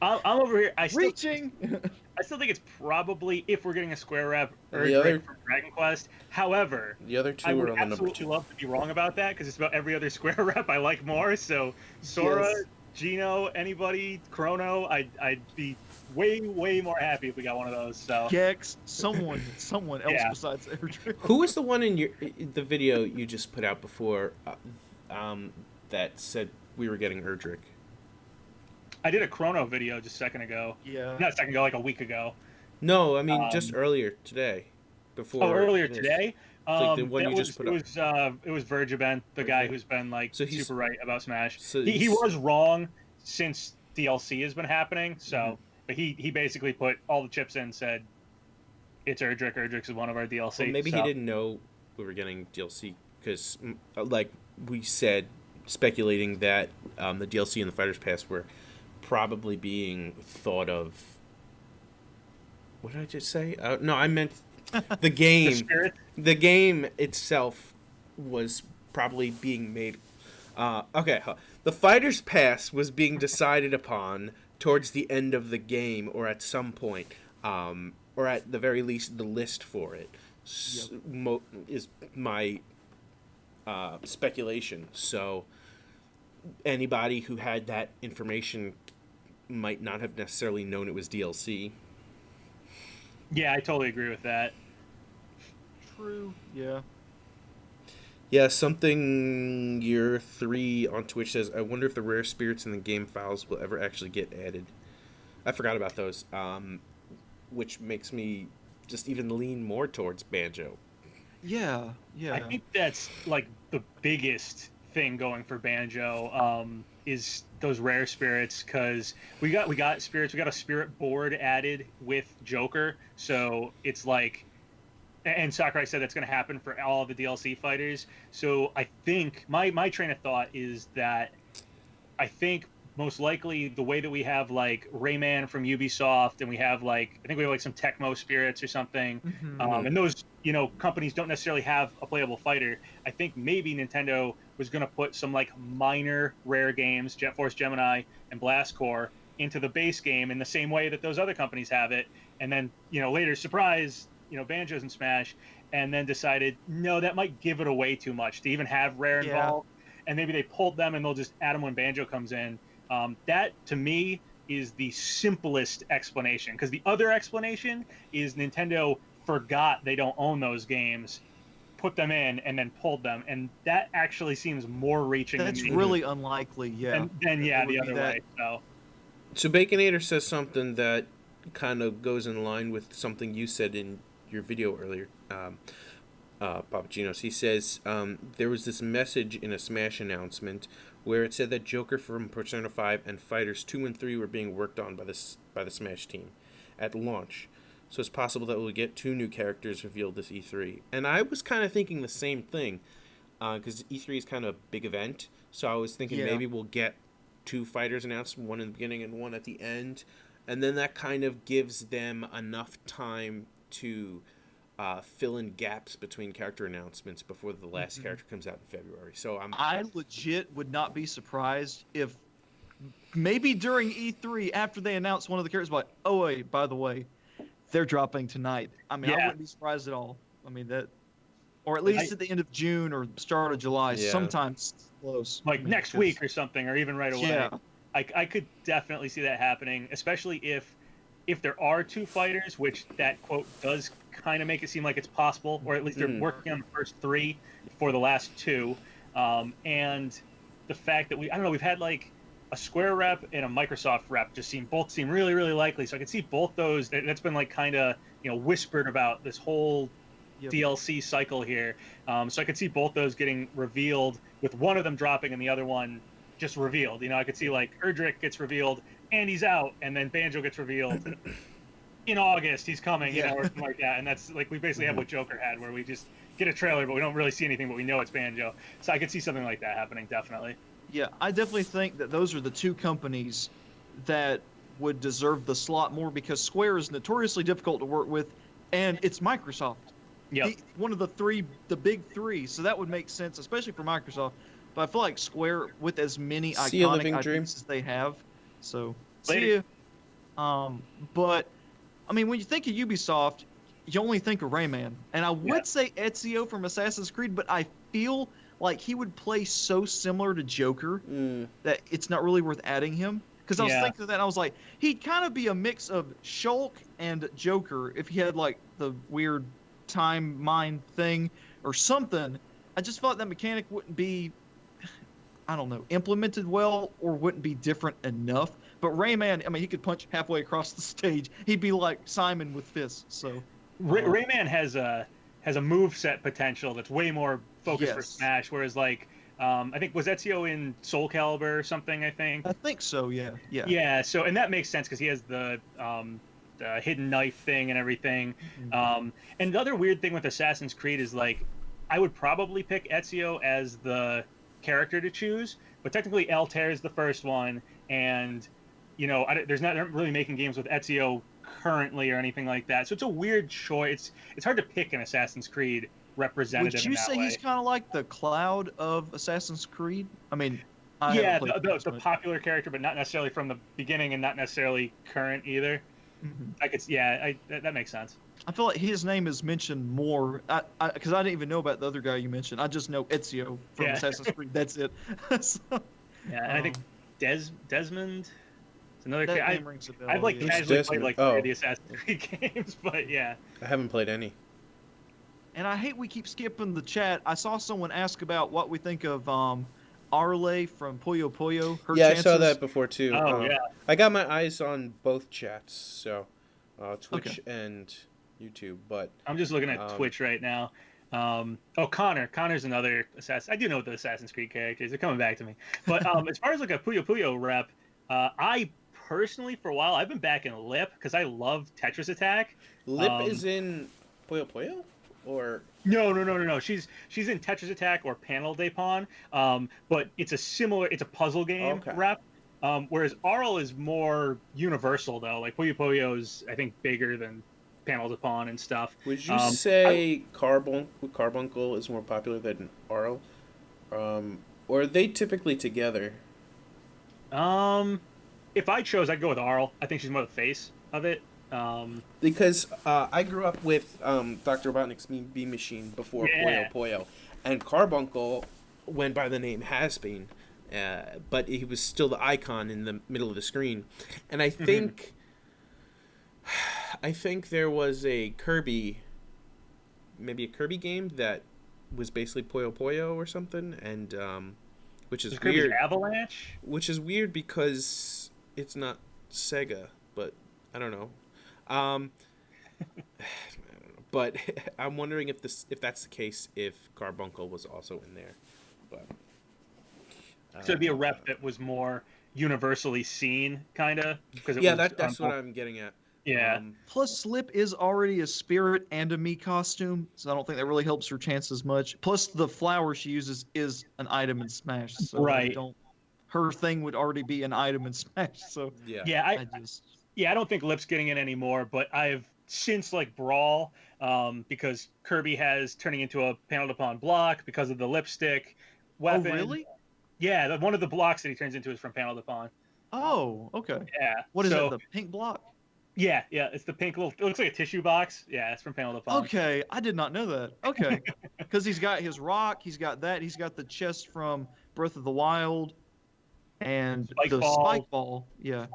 I'm over here. I still Reaching. think it's probably, if we're getting a square rep or The a other- direct from Dragon Quest. However, The other 2 I would are on the number absolutely 2. love to be wrong about that because it's about every other square rep I like more. So Sora, Yes. Gino, anybody, Chrono, I'd be way more happy if we got one of those. So Gex, someone else Yeah. besides Erdrick. Who was the one in the video you just put out before that said we were getting Erdrick? I did a Chrono video just a second ago. Yeah. Not a second ago, like a week ago. No, I mean just earlier today. Before earlier this. today. Like the one that you was, just put it up. was Vergeben, the guy Okay. who's been like So he's- super right about Smash. so he he's- was wrong since DLC has been happening. So, Mhm. but he basically put all the chips in, said it's Erdrick. Erdrick is one of our DLC. Well, maybe so. he didn't know we were getting DLC because, like we said, speculating that the DLC and the Fighters Pass were probably being thought of. What did I just say? No, I meant the The game. spirit. The game itself was probably being made. Okay, the Fighters Pass was being decided upon towards the end of the game, or at some point, or at the very least, the list for it is my speculation. So anybody who had that information might not have necessarily known it was DLC. Yeah, I totally agree with that. True. Yeah. Yeah, something year 3 on Twitch says, I wonder if the rare spirits in the game files will ever actually get added. I forgot about those, which makes me just even lean more towards Banjo. Yeah. Yeah. I think that's like the biggest thing going for Banjo is those rare spirits, because we got spirits. We got a spirit board added with Joker, so it's like, and Sakurai said that's going to happen for all of the DLC fighters. So I think my train of thought is that I think most likely the way that we have like Rayman from Ubisoft, and we have like, I think we have like some Tecmo spirits or something, Mhm. and those companies don't necessarily have a playable fighter. I think maybe Nintendo was going to put some like minor rare games, Jet Force Gemini and Blast Core, into the base game in the same way that those other companies have it, and then later, surprise, Banjo's in Smash, and then decided no, that might give it away too much to even have rare Yeah. involved, and maybe they pulled them and they'll just add them when Banjo comes in. That to me is the simplest explanation, because the other explanation is Nintendo forgot they don't own those games, put them in, and then pulled them, and that actually seems more reaching That's to me really unlikely. Yeah. than It would the be other that- way. So So Baconator says something that kind of goes in line with something you said in your video earlier, PapaGenos. He says there was this message in a Smash announcement where it said that Joker from Persona 5 and Fighters 2 and 3 were being worked on by the Smash team at launch. So it's possible that we'll get 2 new characters revealed this E3. And I was kind of thinking the same thing, because E3 is kind of a big event. So I was thinking maybe we'll get 2 fighters announced, one in the beginning and one at the end. And then that kind of gives them enough time to fill in gaps between character announcements before the last character comes out in February. So I legit would not be surprised if maybe during E3, after they announce one of the characters, like, oh wait, by the way, they're dropping tonight. I mean, I Yeah. wouldn't be surprised at all. I mean that, or at least at the end of June or start of July, Yeah. sometimes close. like I mean, next 'cause- week or something, or even right away. Yeah. I could definitely see that happening, especially if there are 2 fighters, which that quote does kind of make it seem like it's possible, or at least they're working on the first 3 for the last 2. And the fact that we've had like a Square rep and a Microsoft rep both seem really, really likely. So I could see both those. That's been like kind of whispered about this whole Yep. DLC cycle here. So I could see both those getting revealed, with one of them dropping and the other one just revealed. I could see like Erdrick gets revealed and he's out, and then Banjo gets revealed in August, he's coming, or something like that. And that's like we basically have what Joker had, where we just get a trailer, but we don't really see anything, but we know it's Banjo. So I could see something like that happening, definitely. Yeah, I definitely think that those are the 2 companies that would deserve the slot more, because Square is notoriously difficult to work with, and it's Microsoft. Yep. One of the big 3, so that would make sense, especially for Microsoft. But I feel like Square, with as many See ya, iconic Living Dream. IPs as they have, so Later. see ya. But I mean, when you think of Ubisoft, you only think of Rayman, and I would say Ezio from Assassin's Creed, but I feel like he would play so similar to Joker Mm. that it's not really worth adding him. Because I was Yeah. thinking of that, and I was like, he'd kind of be a mix of Shulk and Joker if he had like the weird time mind thing or something. I just felt that mechanic wouldn't be, I don't know, implemented well or wouldn't be different enough. But Rayman, I mean, he could punch halfway across the stage. He'd be like Simon with fists. So Rayman has a move set potential that's way more focused for Yes. Smash, whereas like I think was Ezio in Soul Calibur or something. I think. I think so. Yeah. Yeah. Yeah. So and that makes sense because he has the hidden knife thing and everything. And the other weird thing with Assassin's Creed is like I would probably pick Ezio as the character to choose, but technically Altair is the first one, and you know there's not really making games with Ezio currently or anything like that. So it's a weird choice. It's hard to pick an Assassin's Creed representative. Would you in that say way. he's kind of like the Cloud of Assassin's Creed? I mean, I Yeah, haven't played the much. popular character, but not necessarily from the beginning and not necessarily current either. Mhm. I could, that makes sense. I feel like his name is mentioned more because I didn't even know about the other guy you mentioned. I just know Ezio from Yeah. Assassin's Creed. That's it. So, Yeah, and I think Desmond is another that character. name rings a bell. I've like yeah. casually Desmond? played like Oh. three of the Assassin's Creed games, but yeah. I haven't played any. And I hate we keep skipping the chat. I saw someone ask about what we think of Arle from Puyo Puyo. Her Yeah, chances. I saw that before too. Oh, yeah. I got my eyes on both chats, so Twitch and YouTube. But I'm just looking at Twitch right now. Connor. Connor's another assassin. I do know the Assassin's Creed characters. They're coming back to me. But as far as like a Puyo Puyo rep, I personally, for a while, I've been back in Lip because I love Tetris Attack. Lip is in Puyo Puyo, or No. She's in Tetris Attack or Panel de Pawn. But it's a puzzle game Okay. rep. Whereas Arl is more universal though. Like Puyo Puyo is, I think, bigger than Panel de Pawn and stuff. would you say Carbuncle is more popular than Arl? Or are they typically together? If I chose, I'd go with Arl. I think she's more the face of it. Because I grew up with Dr. Robotnik's Mean Bean Machine before Yeah. Puyo Puyo, and Carbuncle went by the name Has-Been, but he was still the icon in the middle of the screen. And I think, there was a Kirby, maybe a Kirby game that was basically Puyo Puyo or something, and which is Kirby's weird. Avalanche. Which is weird because it's not Sega, but I don't know. I don't know. But I'm wondering if that's the case, if Carbuncle was also in there. But So it'd be a rep that was more universally seen, kind of. yeah, that's what I'm getting at. Yeah. Plus, Lip is already a spirit and a me costume, so I don't think that really helps her chances much. Plus, the flower she uses is an item in Smash, so Right. her thing would already be an item in Smash. So Yeah. Yeah, I just I don't think Lip's getting in anymore, but I've since like Brawl, because Kirby has turning into a panel upon block because of the lipstick weapon. Oh, really? Yeah, one of the blocks that he turns into is from Panel upon. Oh, okay. Yeah. What is so, it? The pink block? Yeah, it's the pink little. It looks like a tissue box. Yeah, it's from Panel upon. Okay, I did not know that. Okay, because he's got his rock, he's got that, he's got the chest from Breath of the Wild, and Spike the ball. spike ball. Yeah.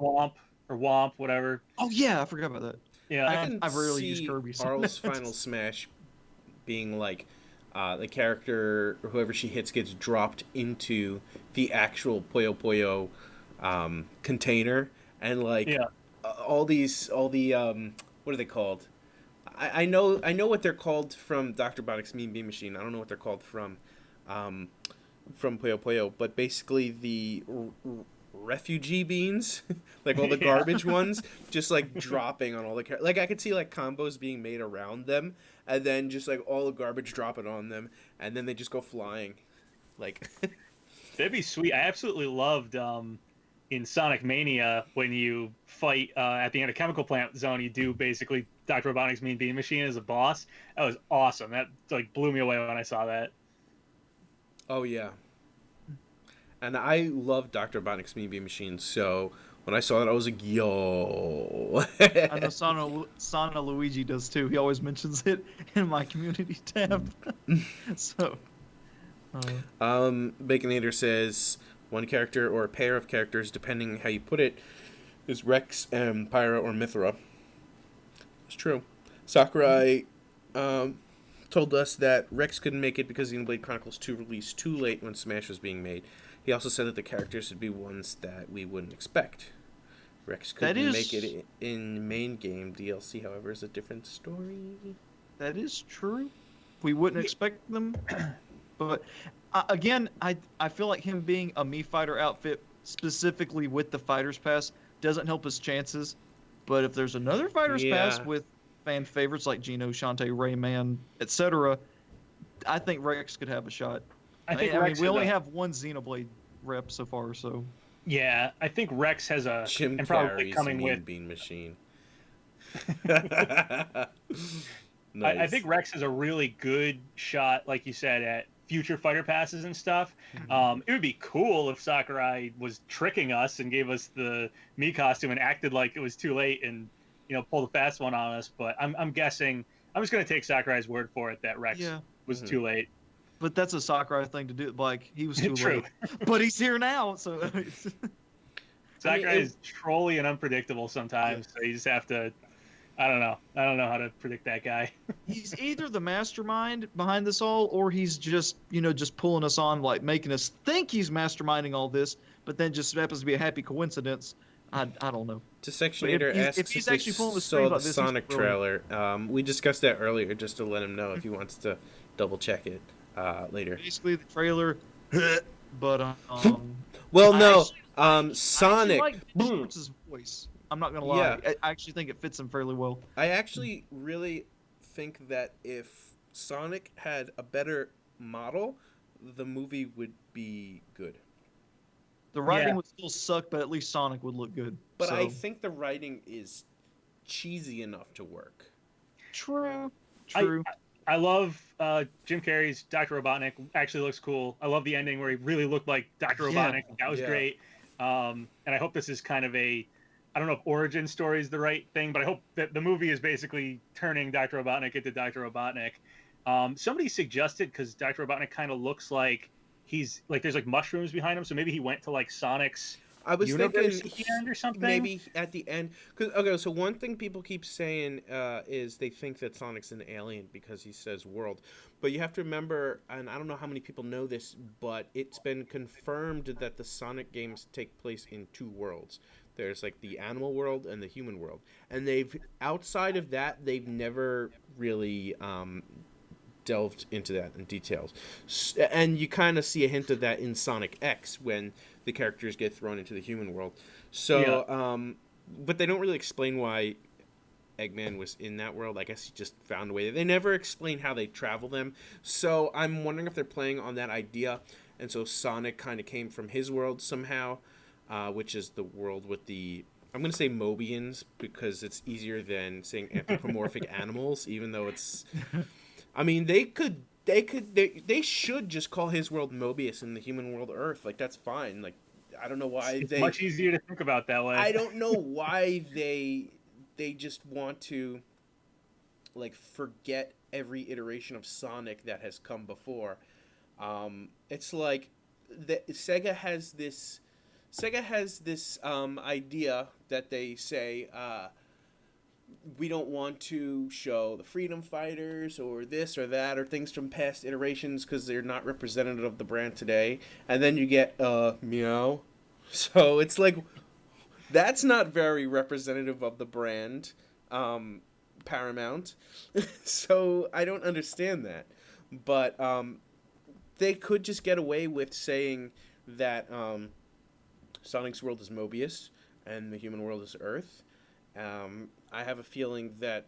Womp, whatever. Oh yeah, I forgot about that. Yeah. I can I've rarely see used Kirby, so Arl's that's- Final Smash being like the character, whoever she hits, gets dropped into the actual Puyo Puyo container, and like Yeah. all the what are they called? I know what they're called from Dr. Robotnik's Mean Bean Machine. I don't know what they're called from Puyo Puyo, but basically the refugee beans, like all the garbage ones, just like dropping on all the like I could see like combos being made around them, and then just like all the garbage dropping on them, and then they just go flying, like. That'd be sweet. I absolutely loved in Sonic Mania when you fight at the end of Chemical Plant Zone. You do basically Dr. Robotnik's Mean Bean Machine as a boss. That was awesome. That like blew me away when I saw that. Oh yeah. And I love Dr. Robotnik's Mean Bean Machine, so when I saw that, I was like, yo. I know Sana Luigi does too. He always mentions it in my community tab. So, Baconator says one character or a pair of characters, depending how you put it, is Rex and Pyra or Mithra. It's true. Sakurai told us that Rex couldn't make it because Xenoblade Chronicles 2 released too late when Smash was being made. He also said that the characters would be ones that we wouldn't expect. Rex couldn't make it in main game. DLC, however, is a different story. That is true. We wouldn't expect them. But, again, I feel like him being a Mii Fighter outfit, specifically with the Fighter's Pass, doesn't help his chances. But if there's another Fighter's Pass with fan favorites like Geno, Shantae, Rayman, etc., I think Rex could have a shot. I mean, we only have one Xenoblade rep so far, so... Yeah, I think Rex has a... Jim and probably Carrey's coming Mean with... Bean Machine. Nice. I think Rex has a really good shot, like you said, at future fighter passes and stuff. It would be cool if Sakurai was tricking us and gave us the Mii costume and acted like it was too late and, pulled a fast one on us. But I'm guessing, I'm just going to take Sakurai's word for it that Rex was too late. But that's a Sakurai thing to do. Like, he was too True. late. But he's here now, so... Sakurai is trolly and unpredictable sometimes, so you just have to... I don't know how to predict that guy. He's either the mastermind behind this all, or he's just, just pulling us on, like making us think he's masterminding all this, but then just happens to be a happy coincidence. I don't know. Sectionator asks if he's actually pulling the saw string the like this, Sonic trailer. We discussed that earlier, just to let him know if he wants to double check it later. Basically, the trailer, but well, no, I Sonic. like his voice. I'm not gonna lie. Yeah. I actually think it fits him fairly well. I actually really think that if Sonic had a better model, the movie would be good. The writing would still suck, but at least Sonic would look good. But I think the writing is cheesy enough to work. True. I love Jim Carrey's Dr. Robotnik. Actually looks cool. I love the ending where he really looked like Dr. Robotnik. That was great. And I hope this is kind of a... I don't know if origin story is the right thing, but I hope that the movie is basically turning Dr. Robotnik into Dr. Robotnik. Somebody suggested, because Dr. Robotnik kind of looks like he's like there's like mushrooms behind him, so maybe he went to like Sonic's universe at the end or something. Maybe at the end. So one thing people keep saying is they think that Sonic's an alien because he says world. But you have to remember, and I don't know how many people know this, but it's been confirmed that the Sonic games take place in two worlds. There's like the animal world and the human world, and outside of that they've never really delved into that in details. And you kind of see a hint of that in Sonic X when the characters get thrown into the human world. So, but they don't really explain why Eggman was in that world. I guess he just found a way. They never explain how they travel them. So I'm wondering if they're playing on that idea, and so Sonic kind of came from his world somehow. Which is the world with the... I'm going to say Mobians because it's easier than saying anthropomorphic animals, even though it's... I mean, they should just call his world Mobius and the human world Earth. Like, that's fine. Like, I don't know why it's much easier to think about that way. I don't know why they just want to, like, forget every iteration of Sonic that has come before. It's like... Sega has this idea that they say we don't want to show the Freedom Fighters or this or that or things from past iterations because they're not representative of the brand today. And then you get Meow. So it's like, that's not very representative of the brand, Paramount. So I don't understand that. But they could just get away with saying that... Sonic's world is Mobius, and the human world is Earth. I have a feeling that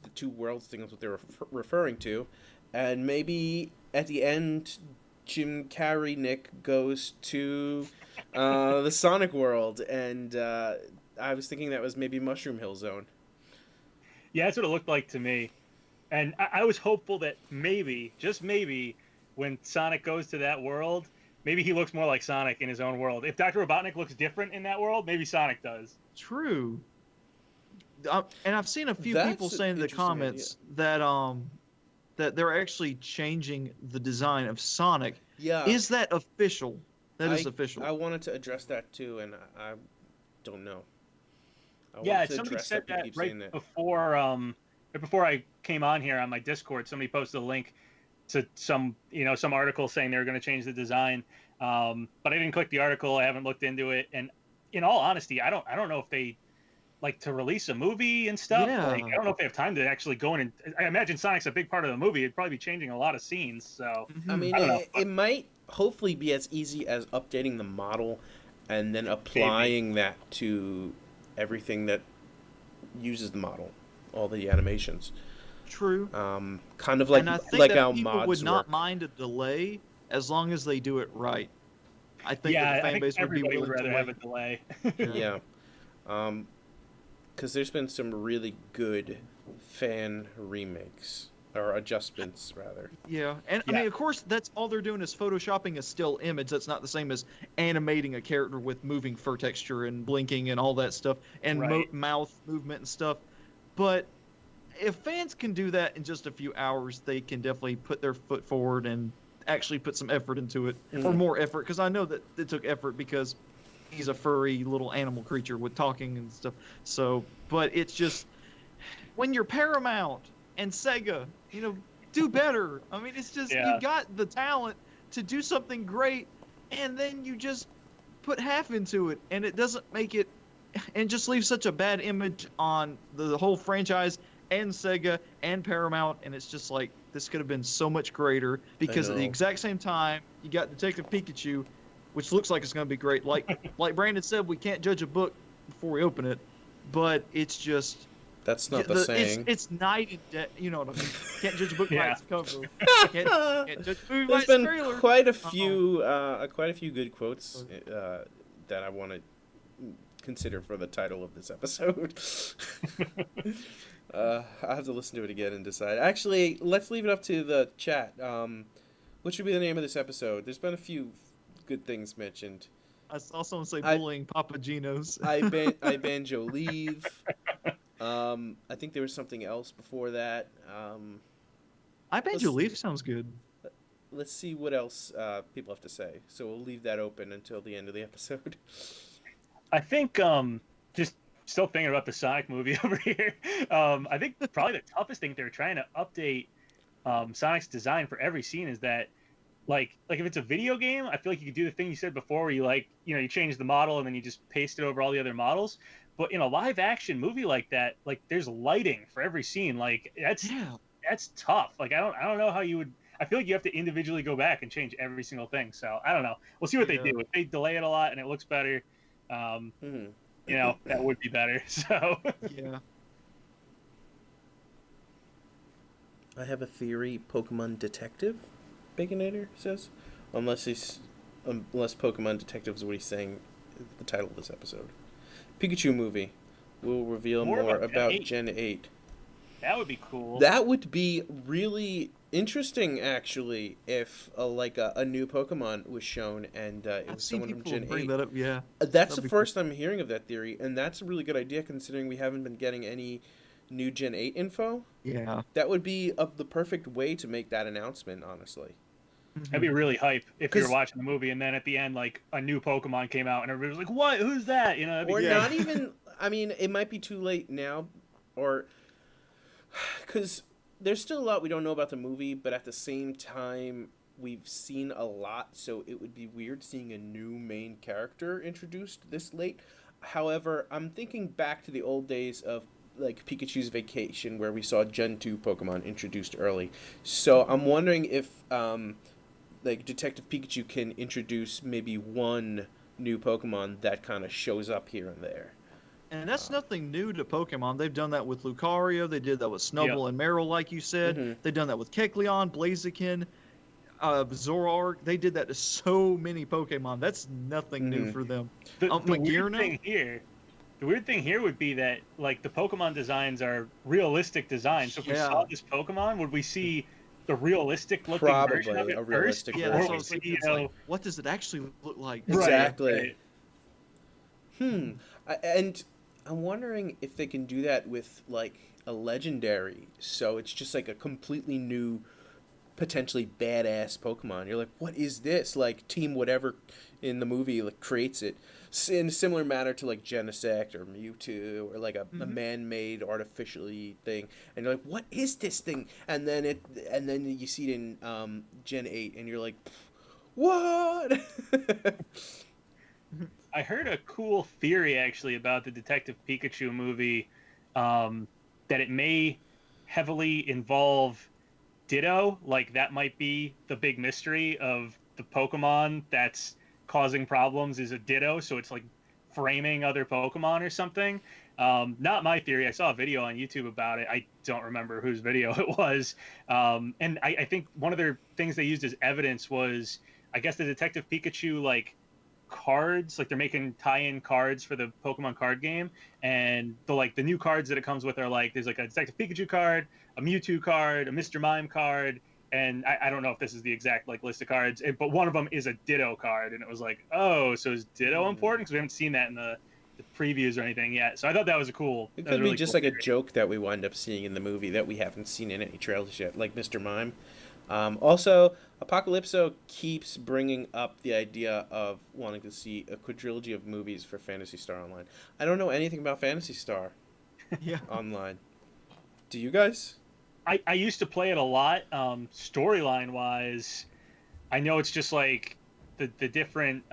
the two worlds thing is what they're referring to, and maybe at the end, Jim Carrey Nick goes to the Sonic world, and I was thinking that was maybe Mushroom Hill Zone. Yeah, that's what it looked like to me, and I was hopeful that maybe, just maybe, when Sonic goes to that world. Maybe he looks more like Sonic in his own world. If Dr. Robotnik looks different in that world, maybe Sonic does. True. And I've seen a few people saying in the comments that that they're actually changing the design of Sonic. Yeah. Is that official? That is official. I wanted to address that too, and I don't know. I Yeah, wanted to somebody address said people that keep right saying that. before I came on here on my Discord. Somebody posted a link to some article saying they were going to change the design, but I didn't click the article. I haven't looked into it, and in all honesty, I don't know if they like to release a movie and stuff. Yeah. Like, I don't know if they have time to actually go in, and I imagine Sonic's a big part of the movie. It'd probably be changing a lot of scenes. So I mean, I don't know. it might hopefully be as easy as updating the model and then applying that to everything that uses the model, all the animations. True. Kind of like and I think like that how people mods would not work. mind a delay as long as they do it right. I think Yeah, that the I fan think base would be everybody willing would rather to have wait. a delay. Yeah. Because there's been some really good fan remakes or adjustments rather. Yeah, and I Yeah. mean, of course, that's all they're doing is photoshopping a still image. That's not the same as animating a character with moving fur texture and blinking and all that stuff, and Right. mouth movement and stuff. But if fans can do that in just a few hours, they can definitely put their foot forward and actually put some effort into it, or more effort, because I know that it took effort because he's a furry little animal creature with talking and stuff. So, but it's just when you're Paramount and Sega, do better. I mean, it's just Yeah. you got the talent to do something great, and then you just put half into it, and it doesn't make it, and just leaves such a bad image on the whole franchise and Sega and Paramount, and it's just like this could have been so much greater because at the know. exact same time you got Detective Pikachu, which looks like it's going to be great. Like Brandon said, we can't judge a book before we open it, but it's just That's not the saying. it's night and day. You know what I mean? Can't judge a book by Yeah. its cover. Can't judge a movie by There's its been trailer. quite a few good quotes that I want to consider for the title of this episode. I have to listen to it again and decide. Actually, let's leave it up to the chat. What should be the name of this episode? There's been a few good things mentioned. I saw someone say bullying PapaGenos. I Banjolieve. I think there was something else before that. Banjolieve sounds good. Let's see what else people have to say. So we'll leave that open until the end of the episode. I think just still thinking about the Sonic movie over here. I think probably the toughest thing they're trying to update Sonic's design for every scene is that like if it's a video game, I feel like you could do the thing you said before where you you change the model and then you just paste it over all the other models. But in a live action movie like that, like there's lighting for every scene. Like that's tough. Like I don't know how you would. I feel like you have to individually go back and change every single thing. So I don't know. We'll see what they do. If they delay it a lot and it looks better, that would be better. So Yeah. I have a theory. Pokemon Detective, Baconator says, unless Pokemon Detective is what he's saying. The title of this episode. Pikachu movie will reveal more about Gen 8. that would be cool. That would be really interesting, actually, if a new Pokemon was shown and it was someone from Gen 8. Bring that up, yeah. That's the first time I'm hearing of that theory, and that's a really good idea considering we haven't been getting any new Gen 8 info. Yeah. That would be the perfect way to make that announcement, honestly. That'd be really hype if you're watching the movie and then at the end, like, a new Pokemon came out and everybody was like, what? Who's that? That'd be Or great. not even, I mean, it might be too late now, or, because there's still a lot we don't know about the movie, but at the same time, we've seen a lot, so it would be weird seeing a new main character introduced this late. However, I'm thinking back to the old days of like Pikachu's Vacation, where we saw Gen 2 Pokemon introduced early. So I'm wondering if like Detective Pikachu can introduce maybe one new Pokemon that kind of shows up here and there. And that's nothing new to Pokemon. They've done that with Lucario. They did that with Snubbull and Meryl, like you said. They've done that with Kecleon, Blaziken, Zoroark. They did that to so many Pokemon. That's nothing new for them. The weird thing here would be that like the Pokemon designs are realistic designs. So if we saw this Pokemon, would we see the realistic looking version of it a realistic Yeah, version. that's what I was thinking. It's like, what does it actually look like? Exactly. Right. And I'm wondering if they can do that with like a legendary, so it's just like a completely new, potentially badass Pokemon. You're like, what is this? Like Team whatever in the movie like creates it in a similar manner to like Genesect or Mewtwo or like a Hmm. man-made artificially thing, and you're like, what is this thing? And then you see it in Gen 8, and you're like, what? I heard a cool theory actually about the Detective Pikachu movie, that it may heavily involve Ditto. Like that might be the big mystery of the Pokemon that's causing problems is a Ditto, so it's like framing other Pokemon or something. Not my theory. I saw a video on YouTube about it. I don't remember whose video it was. And I think one of their things they used as evidence was, I guess, the Detective Pikachu like cards, like they're making tie-in cards for the Pokemon card game, and the new cards that it comes with are like there's like a Detective Pikachu card, a Mewtwo card, a Mr. Mime card, and I don't know if this is the exact like list of cards, but one of them is a Ditto card, and it was like, oh, so is Ditto important? Because we haven't seen that in the previews or anything yet. So I thought that was It a could be really just cool like a theory. joke that we wind up seeing in the movie that we haven't seen in any trailers yet, like Mr. Mime. Also, Apocalypso keeps bringing up the idea of wanting to see a quadrilogy of movies for Phantasy Star Online. I don't know anything about Phantasy Star Yeah. Online. Do you guys? I used to play it a lot. Storyline wise, I know it's just like the different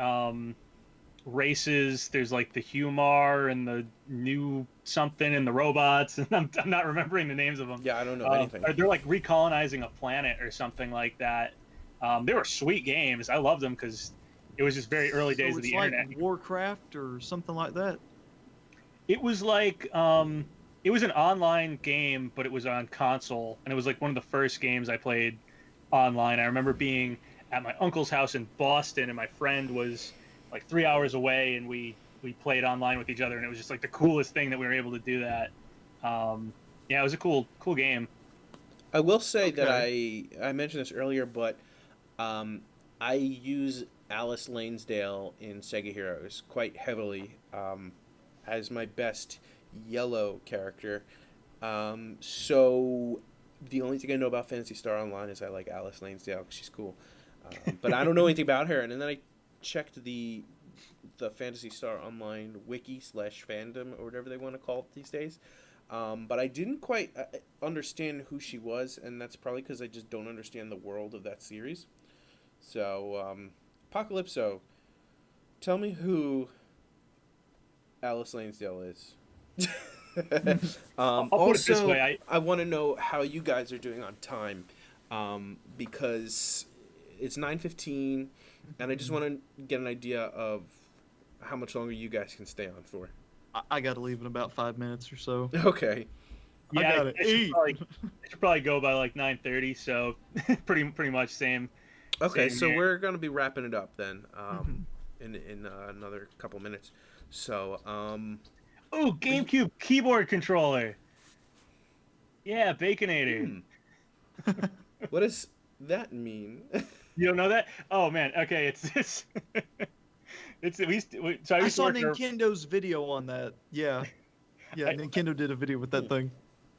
races. There's like the Humar and the new something and the robots, and I'm not remembering the names of them. Yeah, I don't know anything. They're like recolonizing a planet or something like that. They were sweet games. I loved them because it was just very early days So of it's the like internet. Warcraft or something like that. It was like it was an online game, but it was on console, and it was like one of the first games I played online. I remember being at my uncle's house in Boston, and my friend was like 3 hours away, and we played online with each other, and it was just like the coolest thing that we were able to do that. Yeah, it was a cool game. I will say that Okay. I mentioned this earlier, but um, I use Alice Lanesdale in Sega Heroes quite heavily as my best yellow character. So the only thing I know about Fantasy Star Online is I like Alice Lanesdale because she's cool. But I don't know anything about her. And then I checked the Fantasy Star Online wiki slash fandom or whatever they want to call it these days. But I didn't quite understand who she was, and that's probably because I just don't understand the world of that series. So, Apocalypso, tell me who Alice Lanesdale is. I'll put it this Also, way: I want to know how you guys are doing on time, because it's 9:15, and I just want to get an idea of how much longer you guys can stay on for. I got to leave in about 5 minutes or so. Okay. I yeah, gotta eat. I should probably go by like 9:30. So pretty much Okay, same so here. we're gonna be wrapping it up then, in another couple minutes. So, Ooh, y- GameCube keyboard controller. Yeah, Baconator. hmm, what does that mean? You don't know that? Oh man. Okay, it's it's at least. So I I used to saw work. Nintendo's video on that. Yeah. Yeah, I, Nintendo did a video with that Hmm. thing.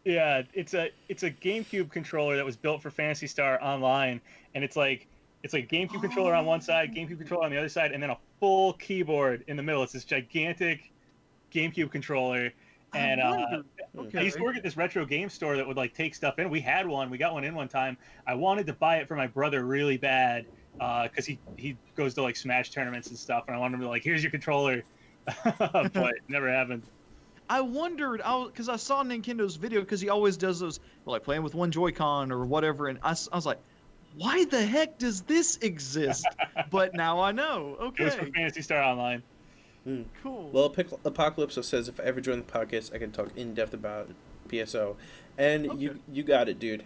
yeah, it's a GameCube controller that was built for Phantasy Star Online, and it's like GameCube controller on one side, GameCube controller on the other side, and then a full keyboard in the middle. It's this gigantic GameCube controller, I and wondered. Hmm. I used to Okay. work at this retro game store that would like take stuff in. We had one. We got one in one time. I wanted to buy it for my brother really bad because he goes to like Smash tournaments and stuff, and I wanted him to like, here's your controller, but it never happened. I wondered, because I saw Nintendo's video, because he always does those, like playing with one Joy-Con or whatever, and I was like, why the heck does this exist? But now I know. It was for Okay, Phantasy Star Online. Hmm. cool. Well, Apocalypse says if I ever join the podcast, I can talk in depth about PSO, and Okay. you got it, dude.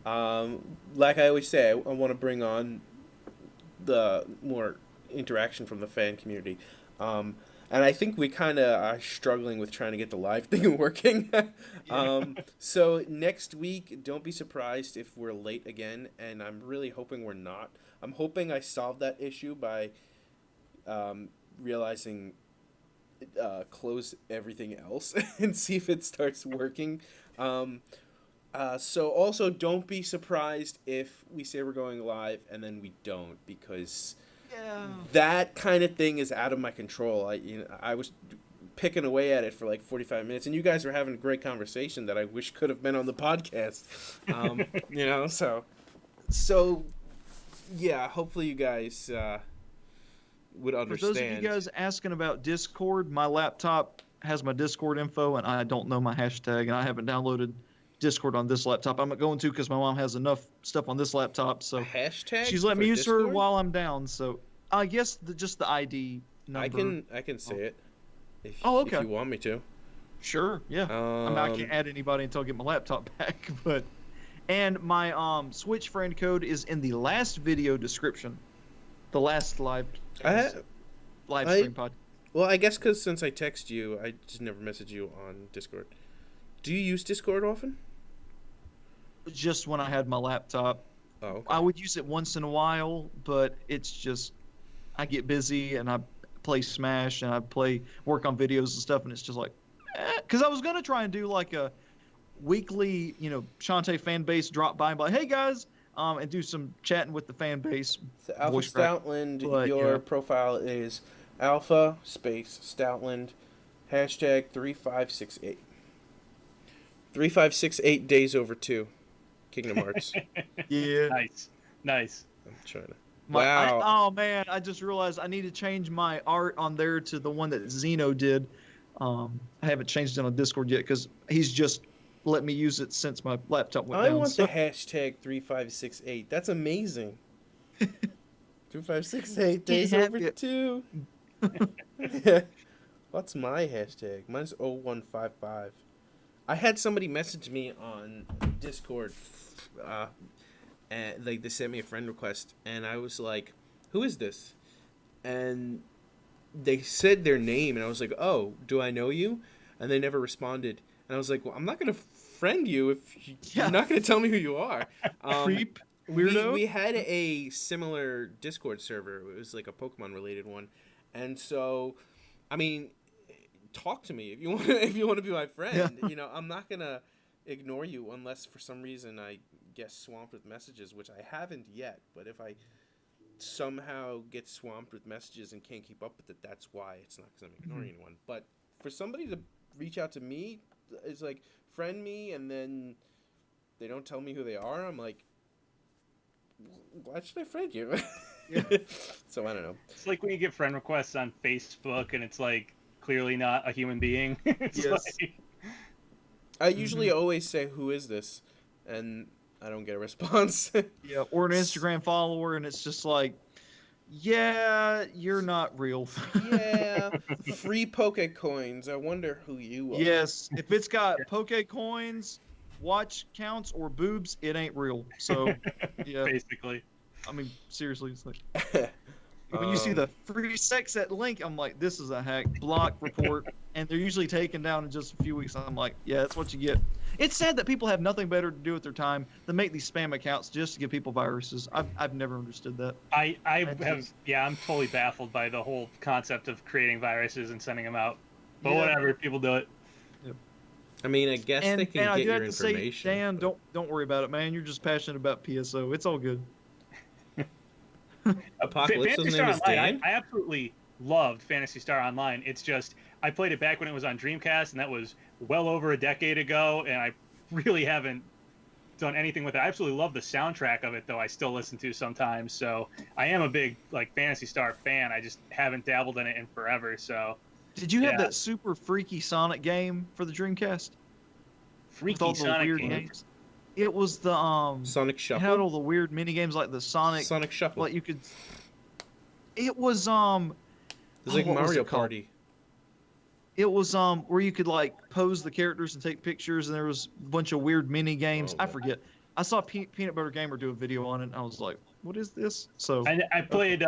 Like I always say, I want to bring on the more interaction from the fan community. And I think we kind of are struggling with trying to get the live thing working. So next week, don't be surprised if we're late again, and I'm really hoping we're not. I'm hoping I solved that issue by realizing close everything else and see if it starts working. So also don't be surprised if we say we're going live and then we don't, because Yeah. that kind of thing is out of my control. I was picking away at it for like 45 minutes, and you guys were having a great conversation that I wish could have been on the podcast. So yeah, hopefully you guys would For understand. those of you guys asking about Discord, my laptop has my Discord info, and I don't know my hashtag, and I haven't downloaded Discord on this laptop. I'm not going to because my mom has enough stuff on this laptop, so Hashtag she's letting for me use her Discord? while I'm down. So I guess just the ID number. I can say it if, okay. if you want me to. Sure, yeah. I mean, I can't add anybody until I get my laptop back, but and my Switch friend code is in the last video description, the last live stream pod. Well, I guess because since I text you, I just never message you on Discord. Do you use Discord often? Just when I had my laptop. Oh, okay. I would use it once in a while, but it's just I get busy and I play Smash and I work on videos and stuff, and it's just like, because I was gonna try and do like a weekly, Shantae fan base drop by and be like, hey guys, and do some chatting with the fan base. So Alpha voice crack. Stoutland, But, your profile is Alpha space Stoutland, hashtag 3568. 3568 days over 2. Kingdom Hearts. Yeah. Nice. I'm trying to. Oh Wow. man, I just realized I need to change my art on there to the one that Zeno did. I haven't changed it on Discord yet because he's just let me use it since my laptop went I down. want the hashtag 3568. That's amazing. 3568 days Can't over have it. 2. What's my hashtag? Mine's 0155. I had somebody message me on Discord, and they sent me a friend request, and I was like, "Who is this?" And they said their name, and I was like, "Oh, do I know you?" And they never responded, and I was like, "Well, I'm not gonna friend you if you're not gonna tell me who you are." Creep. Weirdo. We had a similar Discord server. It was like a Pokemon related one, and so, I mean, talk to me if you want. If you want to be my friend, I'm not gonna ignore you unless for some reason I get swamped with messages, which I haven't yet. But if I somehow get swamped with messages and can't keep up with it, that's why. It's not because I'm ignoring anyone. But for somebody to reach out to me, it's like friend me, and then they don't tell me who they are. I'm like, why should I friend you? So I don't know. It's like when you get friend requests on Facebook and it's like clearly not a human being. It's Yes. like... I usually always say, "Who is this?" and I don't get a response. Yeah, or an Instagram follower, and it's just like, yeah, you're not real. Yeah, free Poke Coins. I wonder who you are. Yes, if it's got Poke Coins, watch counts, or boobs, it ain't real. So, yeah, Basically. I mean, seriously, it's like when you see the free sex ed link, I'm like, this is a hack. Block, report, and they're usually taken down in just a few weeks. I'm like, yeah, that's what you get. It's sad that people have nothing better to do with their time than make these spam accounts just to give people viruses. I've never understood that. I'm totally baffled by the whole concept of creating viruses and sending them out. But Yeah. whatever, people do it. I mean, I guess they can I get do your have to say, information. Dan, don't worry about it, man. You're just passionate about PSO. It's all good. Apocalypse's Phantasy name Star is Online, Dan? I absolutely loved Phantasy Star Online. It's just I played it back when it was on Dreamcast, and that was well over a decade ago, and I really haven't done anything with it. I absolutely love the soundtrack of it, though. I still listen to sometimes, so I am a big Phantasy Star fan. I just haven't dabbled in it in forever. So Did you have Yeah. that super freaky Sonic game for the Dreamcast? With all freaky the Sonic weird game. games. It was the Sonic it Shuffle? had all the weird mini games like the Sonic. Sonic Shuffle. Like you could. It was It's like what was Mario it called? Party. It was where you could like pose the characters and take pictures, and there was a bunch of weird mini games. Oh, I yeah. forget. I saw Peanut Butter Gamer do a video on it, and I was like, "What is this?" So I played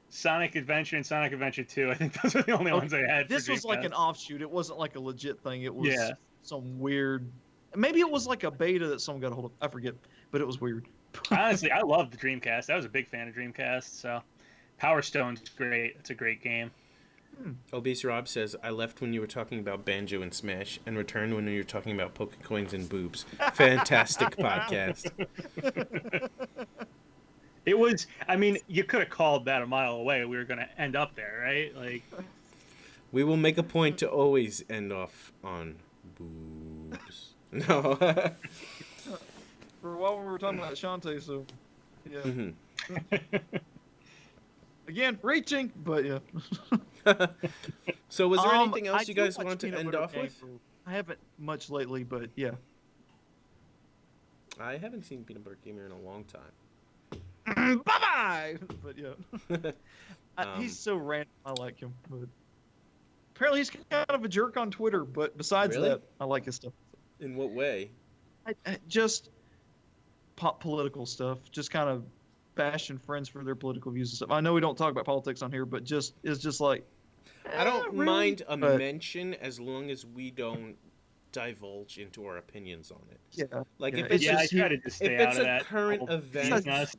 Sonic Adventure and Sonic Adventure 2. I think those were the only ones I had. this for was like Dreamcast. an offshoot. It wasn't like a legit thing. It was Yeah. some weird. Maybe it was like a beta that someone got a hold of. I forget, but it was weird. Honestly, I loved the Dreamcast. I was a big fan of Dreamcast. So Power Stone's great. It's a great game. Obese Rob says, I left when you were talking about Banjo and Smash and returned when you were talking about Pokecoins and boobs. Fantastic podcast. It was. I mean, you could have called that a mile away. We were going to end up there, right? Like, We will make a point to always end off on boobs. No. For a while we were talking about Shantae, so yeah. Mhm. Again, reaching, but yeah. So was there anything I else you do guys watch want to Peanut end Butter off with? Game. I haven't much lately, but yeah. I haven't seen Peanut Butter Gamer in a long time. Bye-bye! But yeah. He's so random. I like him. But apparently he's kind of a jerk on Twitter, but besides Really? that, I like his stuff. In what way? Just pop political stuff. Just kind of bashing friends for their political views and stuff. I know we don't talk about politics on here, but it's just like... I don't really? mind a But- mention as long as we don't divulge into our opinions on it. Yeah. Like Yeah, if it's it's yeah, I just- try to just if stay it's out of a that. current whole event- business.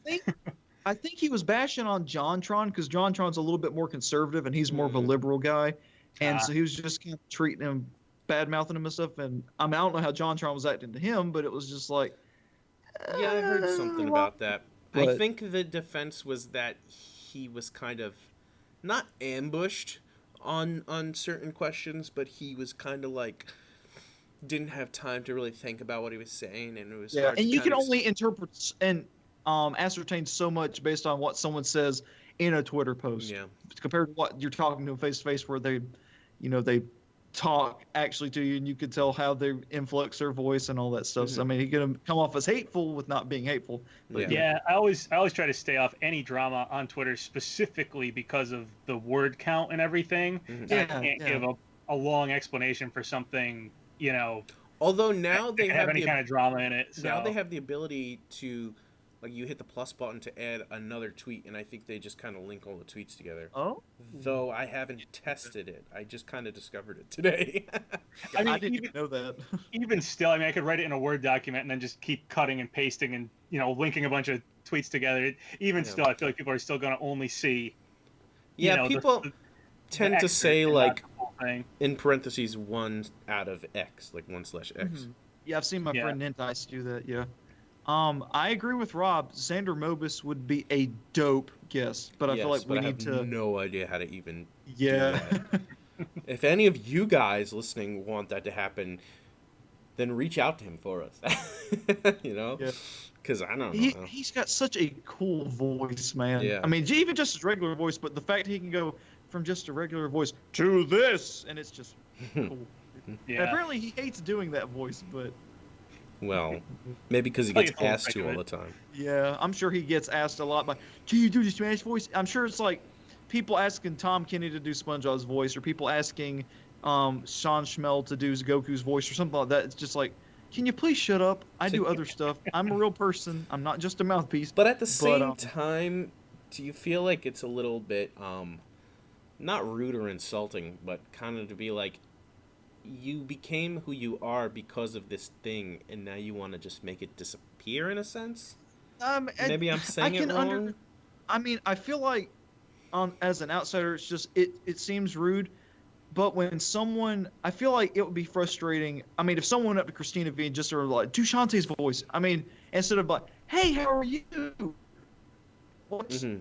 I think he was bashing on JonTron because JonTron's a little bit more conservative and he's more of a Mhm. liberal guy, and Ah. so he was just kind of treating him, bad mouthing him and stuff. And I mean, I don't know how JonTron was acting to him, but it was just like, Yeah, I heard something well, about that. I but- think the defense was that he was kind of not ambushed on certain questions, but he was kind of like didn't have time to really think about what he was saying, and it was yeah. hard And to you can kinda only interpret and ascertain so much based on what someone says in a Twitter post, yeah. compared to what you're talking to them face to face, where they, they talk actually to you, and you could tell how they influx their voice and all that stuff. So I mean, he could come off as hateful with not being hateful. But Yeah, I always try to stay off any drama on Twitter specifically because of the word count and everything. Mhm. And Yeah, I can't yeah. give a long explanation for something, Although now they have have any the kind of drama in it. So. now they have the ability to, like, you hit the plus button to add another tweet, and I think they just kind of link all the tweets together. Oh, Though I haven't tested it, I just kind of discovered it today. I mean, didn't even- know that. Even still, I mean, I could write it in a Word document and then just keep cutting and pasting and linking a bunch of tweets together. Even Yeah. still, I feel like people are still going to only see. Yeah, the- people the tend to extra say, and not like, the whole thing. in parentheses 1 out of X, like 1/X. Mhm. Yeah, I've seen my Yeah. friend Nintice do that. Yeah. I agree with Rob. Xander Mobus would be a dope guest, but I feel like we I need have to. no idea how to even. Yeah. If any of you guys listening want that to happen, then reach out to him for us. Yeah. Because I don't know. He's got such a cool voice, man. Yeah. I mean, even just his regular voice, but the fact he can go from just a regular voice to this, and it's just cool. And Yeah. apparently, he hates doing that voice, but Well, maybe because he Like gets it's all asked to all speculate. the time. yeah, I'm sure he gets asked a lot. By, can you do the Smash voice? I'm sure it's like people asking Tom Kenny to do SpongeBob's voice, or people asking Sean Schmel to do Goku's voice, or something like that. It's just like, can you please shut up? I do other stuff. I'm a real person. I'm not just a mouthpiece. But at the same um, time, do you feel like it's a little bit, not rude or insulting, but kind of to be like, you became who you are because of this thing, and now you want to just make it disappear in a sense? And Maybe I'm saying it wrong. I mean, I feel like, as an outsider, it's just it seems rude. But when someone, I feel like it would be frustrating. I mean, if someone went up to Christina V and just sort of like, do Shantae's voice. I mean, instead of like, hey, how are you? What's Mhm.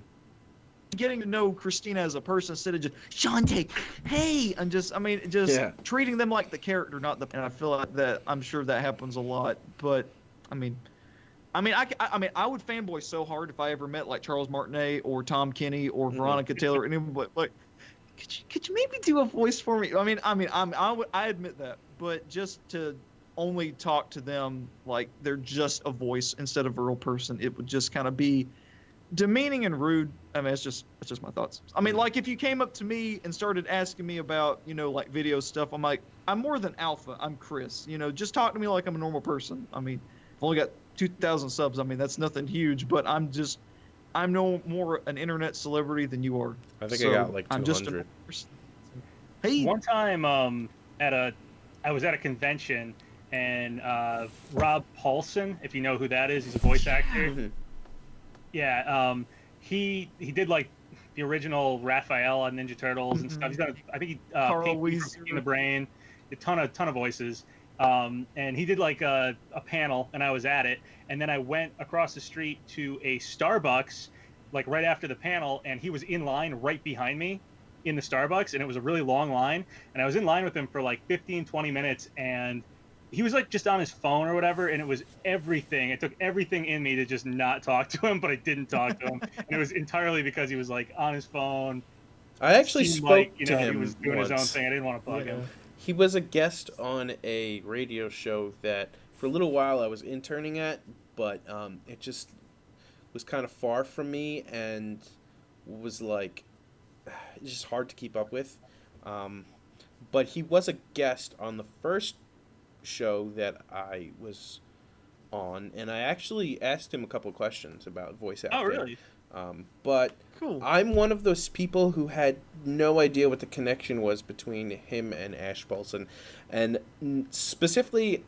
getting to know Christina as a person instead of just Shantae, hey, and just, I mean, just Yeah. treating them like the character, not the. And I feel like that. I'm sure that happens a lot. But I mean, I would fanboy so hard if I ever met like Charles Martinet or Tom Kenny or Mhm. Veronica Taylor, and anyone, but like, could you maybe do a voice for me? I admit that, but just to only talk to them like they're just a voice instead of a real person, it would just kind of be demeaning and rude. I mean, it's just my thoughts. I mean, like if you came up to me and started asking me about, like video stuff, I'm like, I'm more than Alpha. I'm Chris. Just talk to me like I'm a normal person. I mean, I've only got 2,000 subs. I mean, that's nothing huge, but I'm no more an internet celebrity than you are. I think So, I got like I'm just a 200. person. Hey, One time, I was at a convention, and Rob Paulson, if you know who that is, he's a voice actor. Mhm. Yeah, he did like the original Raphael on Ninja Turtles and stuff. He's done, I think, Carl Pinky from Weezer. Pinky and the Brain, a ton of voices. And he did like a panel, and I was at it. And then I went across the street to a Starbucks, like right after the panel, and he was in line right behind me in the Starbucks, and it was a really long line. And I was in line with him for like 15, 20 minutes, and he was like just on his phone or whatever, and it was everything. It took everything in me to just not talk to him, but I didn't talk to him. And it was entirely because he was like on his phone. I actually Seemed spoke like, to him he was doing his own once. thing. I didn't want to bug him. He was a guest on a radio show that for a little while I was interning at, but it just was kind of far from me and was like it's just hard to keep up with. But he was a guest on the first show that I was on, and I actually asked him a couple of questions about voice acting. Oh, really? But Cool. I'm one of those people who had no idea what the connection was between him and Ash Paulson, and specifically,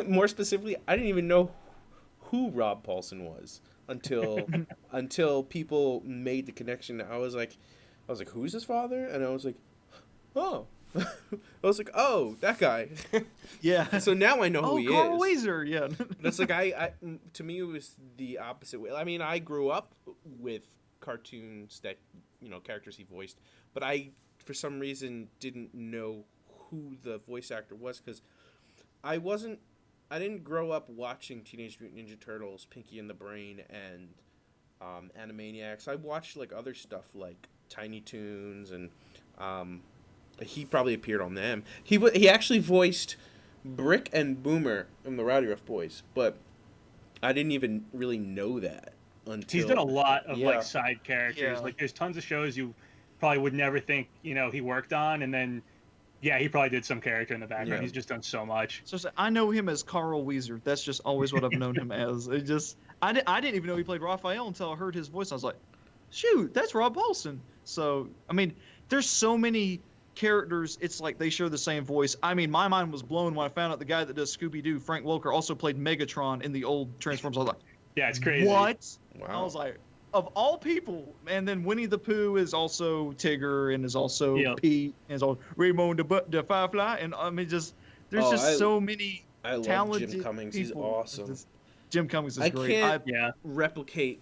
more specifically, I didn't even know who Rob Paulson was until people made the connection. I was like, who's his father? And I was like, oh. I was like, oh, that guy. Yeah. So now I know who he Carl is. Weezer, yeah. That's like I to me it was the opposite way. I mean, I grew up with cartoons that characters he voiced, but I for some reason didn't know who the voice actor was because I didn't grow up watching Teenage Mutant Ninja Turtles, Pinky and the Brain, and Animaniacs. I watched like other stuff like Tiny Toons and he probably appeared on them. He actually voiced Brick and Boomer in the Rowdy Rough Boys, but I didn't even really know that until He's done a lot of Yeah. like side characters. Yeah. Like there's tons of shows you probably would never think he worked on, and then he probably did some character in the background. Yeah. He's just done so much. So I know him as Carl Weezer. That's just always what I've known him as. I didn't even know he played Raphael until I heard his voice. I was like, shoot, that's Rob Paulson. So I mean, there's so many characters. It's like they share the same voice. I mean, my mind was blown when I found out the guy that does Scooby-Doo, Frank Welker, also played Megatron in the old Transformers. I was like, Yeah, it's crazy. what? Wow. I was like, of all people. And then Winnie the Pooh is also Tigger and is also Pete and is all Raymond the Firefly. And I mean, there's so many I love talented Jim Cummings. people. He's awesome. Jim Cummings is I great. can't Yeah. replicate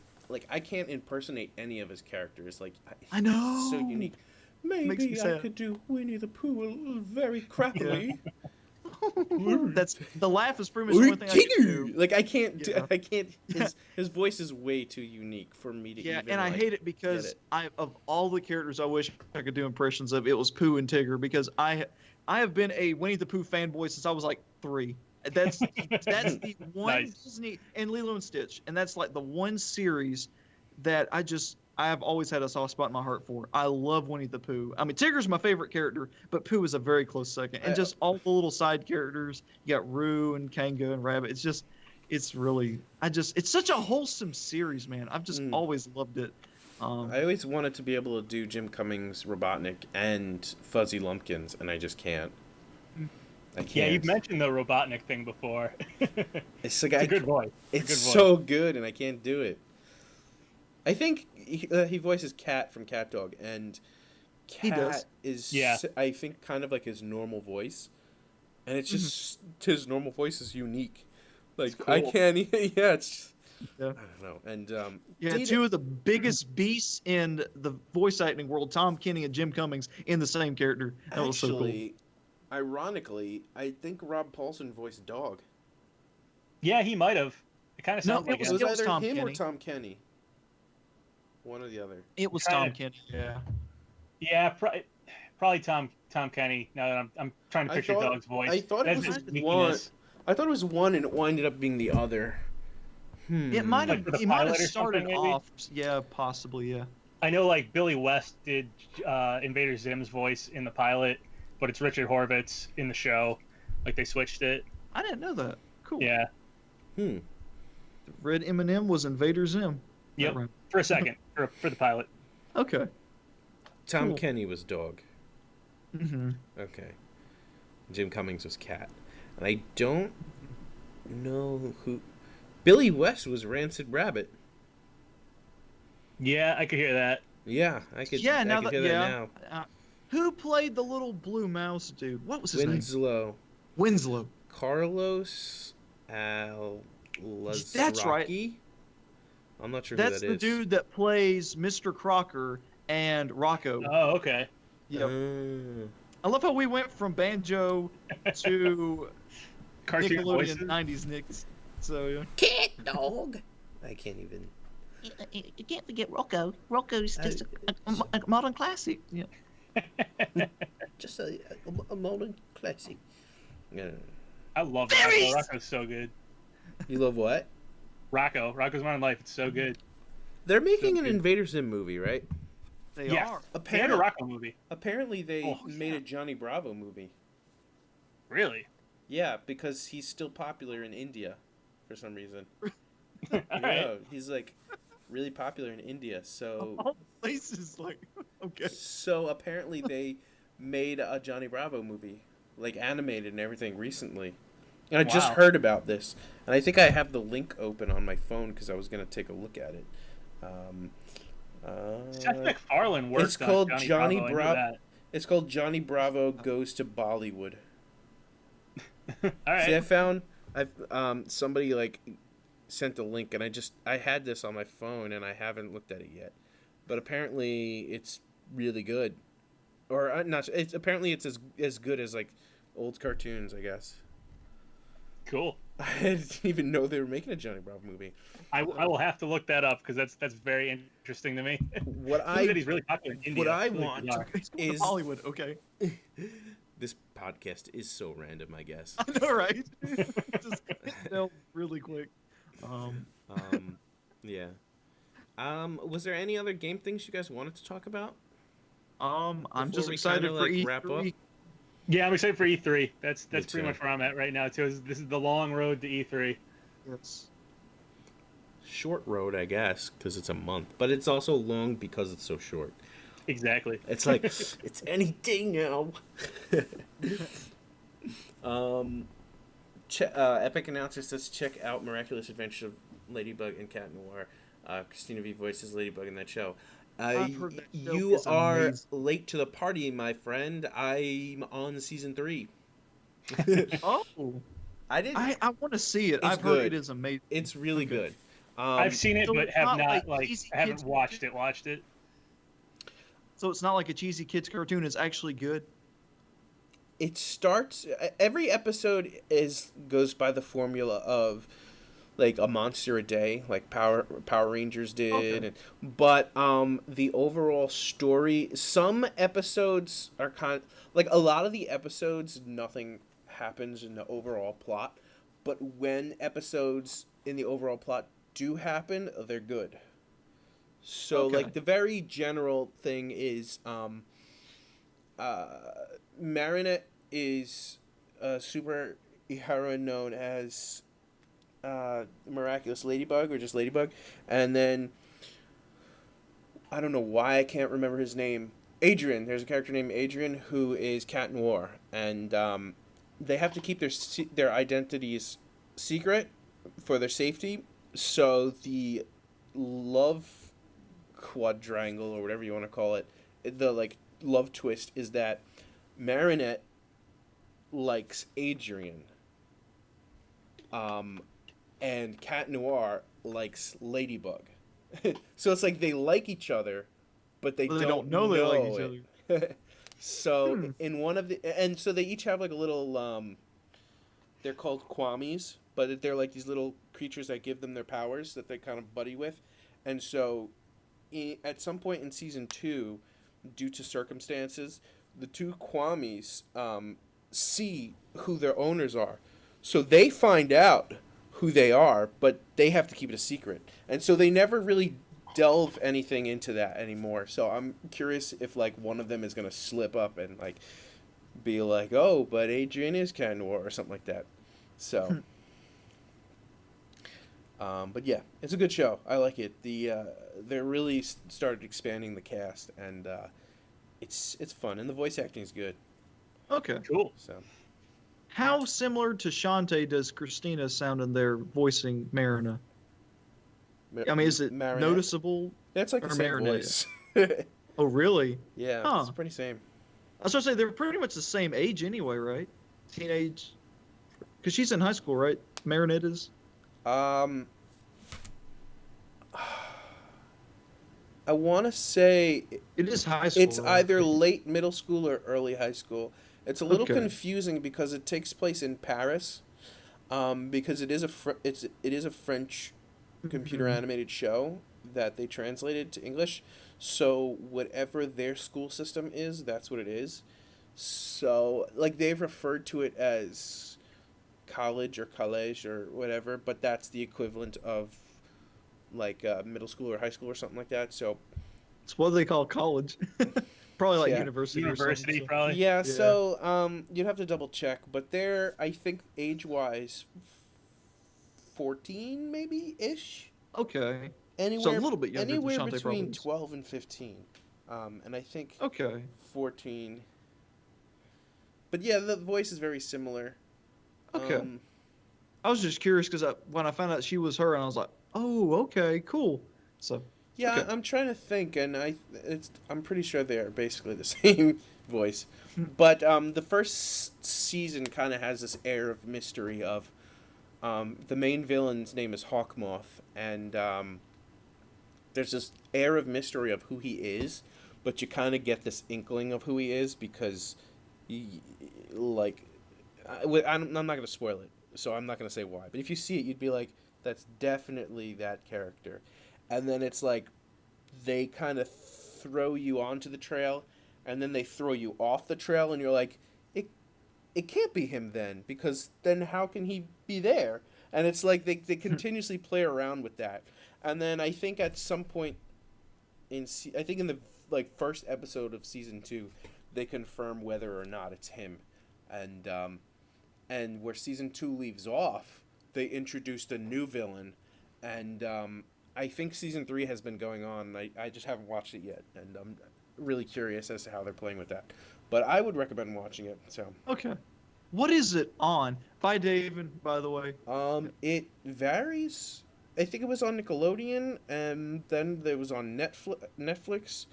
I can't impersonate any of his characters. I know. He's so unique. Makes me Maybe I sad. could do Winnie the Pooh very crappily. That's the laugh is pretty much the only thing I can do. Like I can't. Yeah. I can't. His voice is way too unique for me to. Yeah, even, and I hate it because of all the characters I wish I could do impressions of, it was Pooh and Tigger because I have been a Winnie the Pooh fanboy since I was like 3. That's the one Nice. Disney and Lilo and Stitch, and that's like the one series that I have always had a soft spot in my heart for. I love Winnie the Pooh. I mean, Tigger's my favorite character, but Pooh is a very close second. And just all the little side characters. You got Roo and Kanga and Rabbit. It's such a wholesome series, man. I've just always loved it. I always wanted to be able to do Jim Cummings, Robotnik, and Fuzzy Lumpkins, and I just can't. I can't. Yeah, you've mentioned the Robotnik thing before. It's like It's a good voice. It's good voice. so good, and I can't do it. I think he voices Cat from Cat Dog, and Cat He does. is, Yeah. I think, kind of like his normal voice, and it's just his normal voice is unique. Like I cool. can't, yeah, it's Yeah. I don't know, and Yeah, two of the biggest beasts in the voice acting world, Tom Kenny and Jim Cummings, in the same character. That was so cool. actually, ironically, I think Rob Paulson voiced Dog. Yeah, he might have. It kind of No, sounds it like It was- was him. either Tom him or Kenny. Tom Kenny. One or the other. It was Kinda- Tom Kenny. Yeah. Yeah, probably Tom Kenny. Now that I'm trying to I picture thought- Dog's voice. I thought it That's was his one. sneakiness. I thought it was one, and it ended up being the other. It might Like have. for the It might have pilot or started something, maybe? off. Yeah, possibly. Yeah. I know, like Billy West did Invader Zim's voice in the pilot, but it's Richard Horvitz in the show. Like they switched it. I didn't know that. Cool. Yeah. Hmm. Red M&M was Invader Zim. Yep. Right. For a second, for the pilot. Okay. Tom Cool. Kenny was Dog. Mm-hmm. Okay. Jim Cummings was Cat. And I don't know who... Billy West was Rancid Rabbit. Yeah, I could hear that. Yeah, I could hear that now. Who played the little blue mouse dude? What was his name? Winslow. Carlos That's right. Alazraki? I'm not sure That's who that the is. dude that plays Mr. Crocker and Rocco. Oh, okay. Yep. I love how we went from Banjo to Cartoon voices. Nickelodeon 90s Nicks. So, yeah. Cat dog. I can't even. You can't forget Rocco. Rocco's just a modern classic. Yeah. Just a modern classic. Yeah. I love Rocco. Rocco's so good. You love what? Rocco. Rocco's Modern Life. It's so good. They're making an Invader Zim movie, right? They are. They had a Rocco movie. Apparently, they made a Johnny Bravo movie. Really? Yeah, because he's still popular in India for some reason. Right. He's like really popular in India. So all places like okay. So apparently they made a Johnny Bravo movie, like animated and everything recently. And I just heard about this, and I think I have the link open on my phone because I was gonna take a look at it. Seth MacFarlane worked it's called on Johnny Bravo. It's called Johnny Bravo Goes to Bollywood. All right. See, I've somebody like sent a link, and I had this on my phone, and I haven't looked at it yet. But apparently, it's really good, or not. It's apparently it's as good as like old cartoons, I guess. Cool. I didn't even know they were making a Johnny Bravo movie. I will have to look that up because that's very interesting to me. He's really popular in India. What I want is Hollywood. Okay. This podcast is so random, I guess. I know, right? Just tell really quick. Yeah. Was there any other game things you guys wanted to talk about? I'm just excited for E3. Wrap up? Yeah, I'm excited for E3. That's pretty much where I'm at right now too. This is the long road to E3. Yes. Short road, I guess, because it's a month, but it's also long because it's so short. Exactly. It's like it's any day now. Epic Announcer says check out Miraculous Adventures of Ladybug and Cat Noir. Christina V voices Ladybug in that show. You are amazing. Late to the party, my friend. I'm on season 3. Oh, I want to see it. I've heard it is amazing. It's really good. I've seen it, but have not I haven't watched it. So it's not like a cheesy kids cartoon. It's actually good. It starts every episode goes by the formula of like a monster a day, like Power Rangers did. Okay. But the overall story, some episodes are kind of, like a lot of the episodes, nothing happens in the overall plot. But when episodes in the overall plot do happen, they're good. So like the very general thing is, Marinette is a super heroine known as Miraculous Ladybug, or just Ladybug, and then I don't know why I can't remember his name. Adrian. There's a character named Adrian who is Cat Noir, and they have to keep their identities secret for their safety. So the love quadrangle, or whatever you want to call it, the like love twist is that Marinette likes Adrian, and Cat Noir likes Ladybug. So it's like they like each other, but they don't know they like each other. So in one of the, and so they each have like a little they're called kwamis, but they're like these little creatures that give them their powers that they kind of buddy with. And so at some point in season 2, due to circumstances, the two kwamis see who their owners are. So they find out who they are, but they have to keep it a secret. And so they never really delve anything into that anymore. So I'm curious if like one of them is going to slip up and like be like, oh, but Adrian is Cat Noir or something like that. So but yeah, it's a good show. I like it. They really started expanding the cast, and it's fun, and the voice acting is good. Okay, cool. So, how similar to Shantae does Christina sound in their voicing Marina? I mean, is it Marinette? noticeable? That's like the same voice. Oh, really? Yeah, Huh. it's pretty same. I was gonna say they're pretty much the same age anyway, right? Teenage. Because she's in high school, right? Marinette is. Um, I want to say It is high school. it's right? either late middle school or early high school. It's a little Okay. confusing because it takes place in Paris, because it is a French computer Mhm. animated show that they translated to English. So whatever their school system is, that's what it is. So like they've referred to it as college or college or whatever, but that's the equivalent of like middle school or high school or something like that. So It's what they call college. Probably like Yeah. university. University, or something, probably. yeah, Yeah. so you'd have to double check, but they're I think age wise 14 maybe ish. So. Okay. Anywhere little bit younger than anywhere Shantae between probably is. 12 and 15. And I think Okay. 14. But yeah, the voice is very similar. Okay. Um, I was just curious because when I found out she was her, and I was like, oh, okay, cool. So. yeah, Okay. I'm trying to think, and I'm pretty sure they are basically the same voice. But the first season kind of has this air of mystery of the main villain's name is Hawkmoth, and there's this air of mystery of who he is, but you kind of get this inkling of who he is because, like, I'm not going to spoil it, so I'm not going to say why. But if you see it, you'd be like, that's definitely that character. And then it's like they kind of throw you onto the trail, and then they throw you off the trail, and you're like, it can't be him then, because then how can he be there? And it's like they continuously play around with that. And then I think at some point I think in the like first episode of season 2, they confirm whether or not it's him. And where season 2 leaves off, they introduced a new villain, and I think season 3 has been going on. I just haven't watched it yet, and I'm really curious as to how they're playing with that. But I would recommend watching it. So Okay. What is it on? By David, by the way. it varies. I think it was on Nickelodeon, and then it was on Netflix,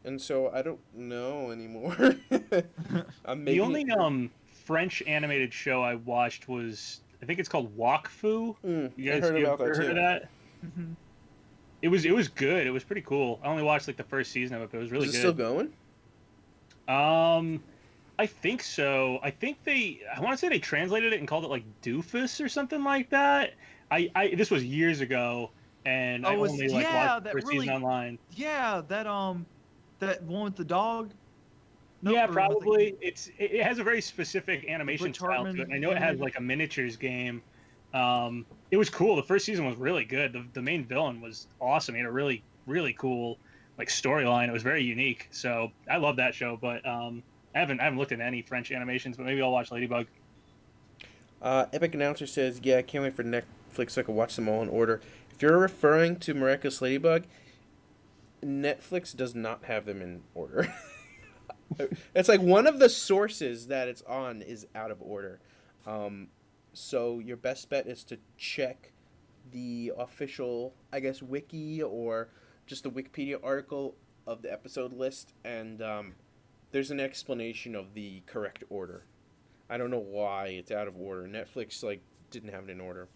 and so I don't know anymore. Maybe, The only French animated show I watched was, I think it's called Wakfu. You I guys heard about that ever heard too. of that? It was good. It was pretty cool. I only watched like the first season of it, but it was really Is it good. still going? I think so. I want to say they translated it and called it like Doofus or something like that. This was years ago, and I Oh, only like watched the that first really. season online. Yeah, that one with the dog. Yeah, or I think- probably. It has a very specific animation Butch style to Hartman it. And I know it has animated? like a miniatures game. It was cool. The first season was really good. The main villain was awesome. He had a really, really cool like storyline. It was very unique. So I love that show. But I haven't looked at any French animations. But maybe I'll watch Ladybug. Epic Announcer says, yeah, I can't wait for Netflix so I can watch them all in order. If you're referring to Miraculous Ladybug, Netflix does not have them in order. It's like one of the sources that it's on is out of order. So your best bet is to check the official, I guess, wiki or just the Wikipedia article of the episode list, and there's an explanation of the correct order. I don't know why it's out of order. Netflix didn't have it in order.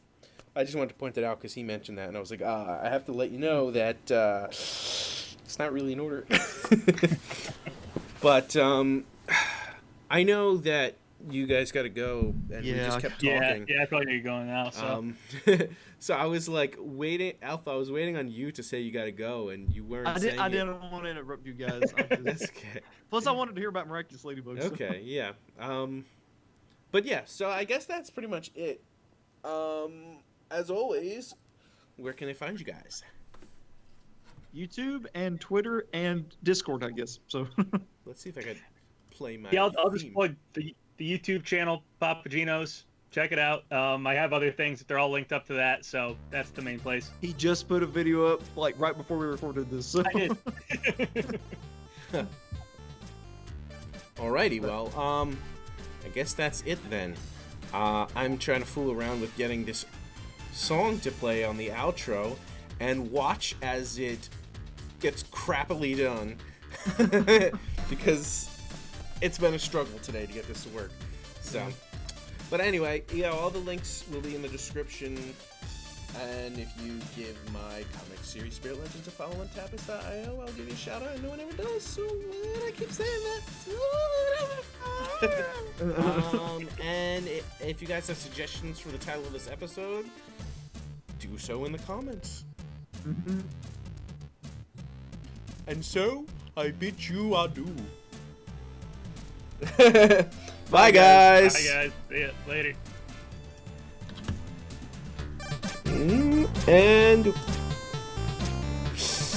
I just wanted to point that out because he mentioned that, and I was like, I have to let you know that it's not really in order. But I know that you guys got to go, and we just kept talking. Yeah, I probably need to go now. So. So I was like waiting, Alpha. I was waiting on you to say you got to go, and you weren't. I saying it. didn't want to interrupt you guys. That's okay. Plus, I wanted to hear about Miraculous Ladybug. so- Okay, yeah. But yeah, so I guess that's pretty much it. As always, where can they find you guys? YouTube and Twitter and Discord, I guess. So. Let's see if I can play my. Yeah, I'll just theme. plug the YouTube channel, PapaGenos. Check it out. I have other things that they're all linked up to that, so that's the main place. He just put a video up like right before we recorded this. So. I did. Alrighty, well, I guess that's it then. I'm trying to fool around with getting this song to play on the outro, and watch as it gets crappily done. Because it's been a struggle today to get this to work. So, but anyway, yeah, all the links will be in the description. And if you give my comic series Spirit Legends a follow on Tapas.io, I'll give you a shout out, and no one ever does, so I keep saying that. And if you guys have suggestions for the title of this episode, do so in the comments. And so, I bid you adieu. Bye, guys. Bye, guys. See ya. Later. And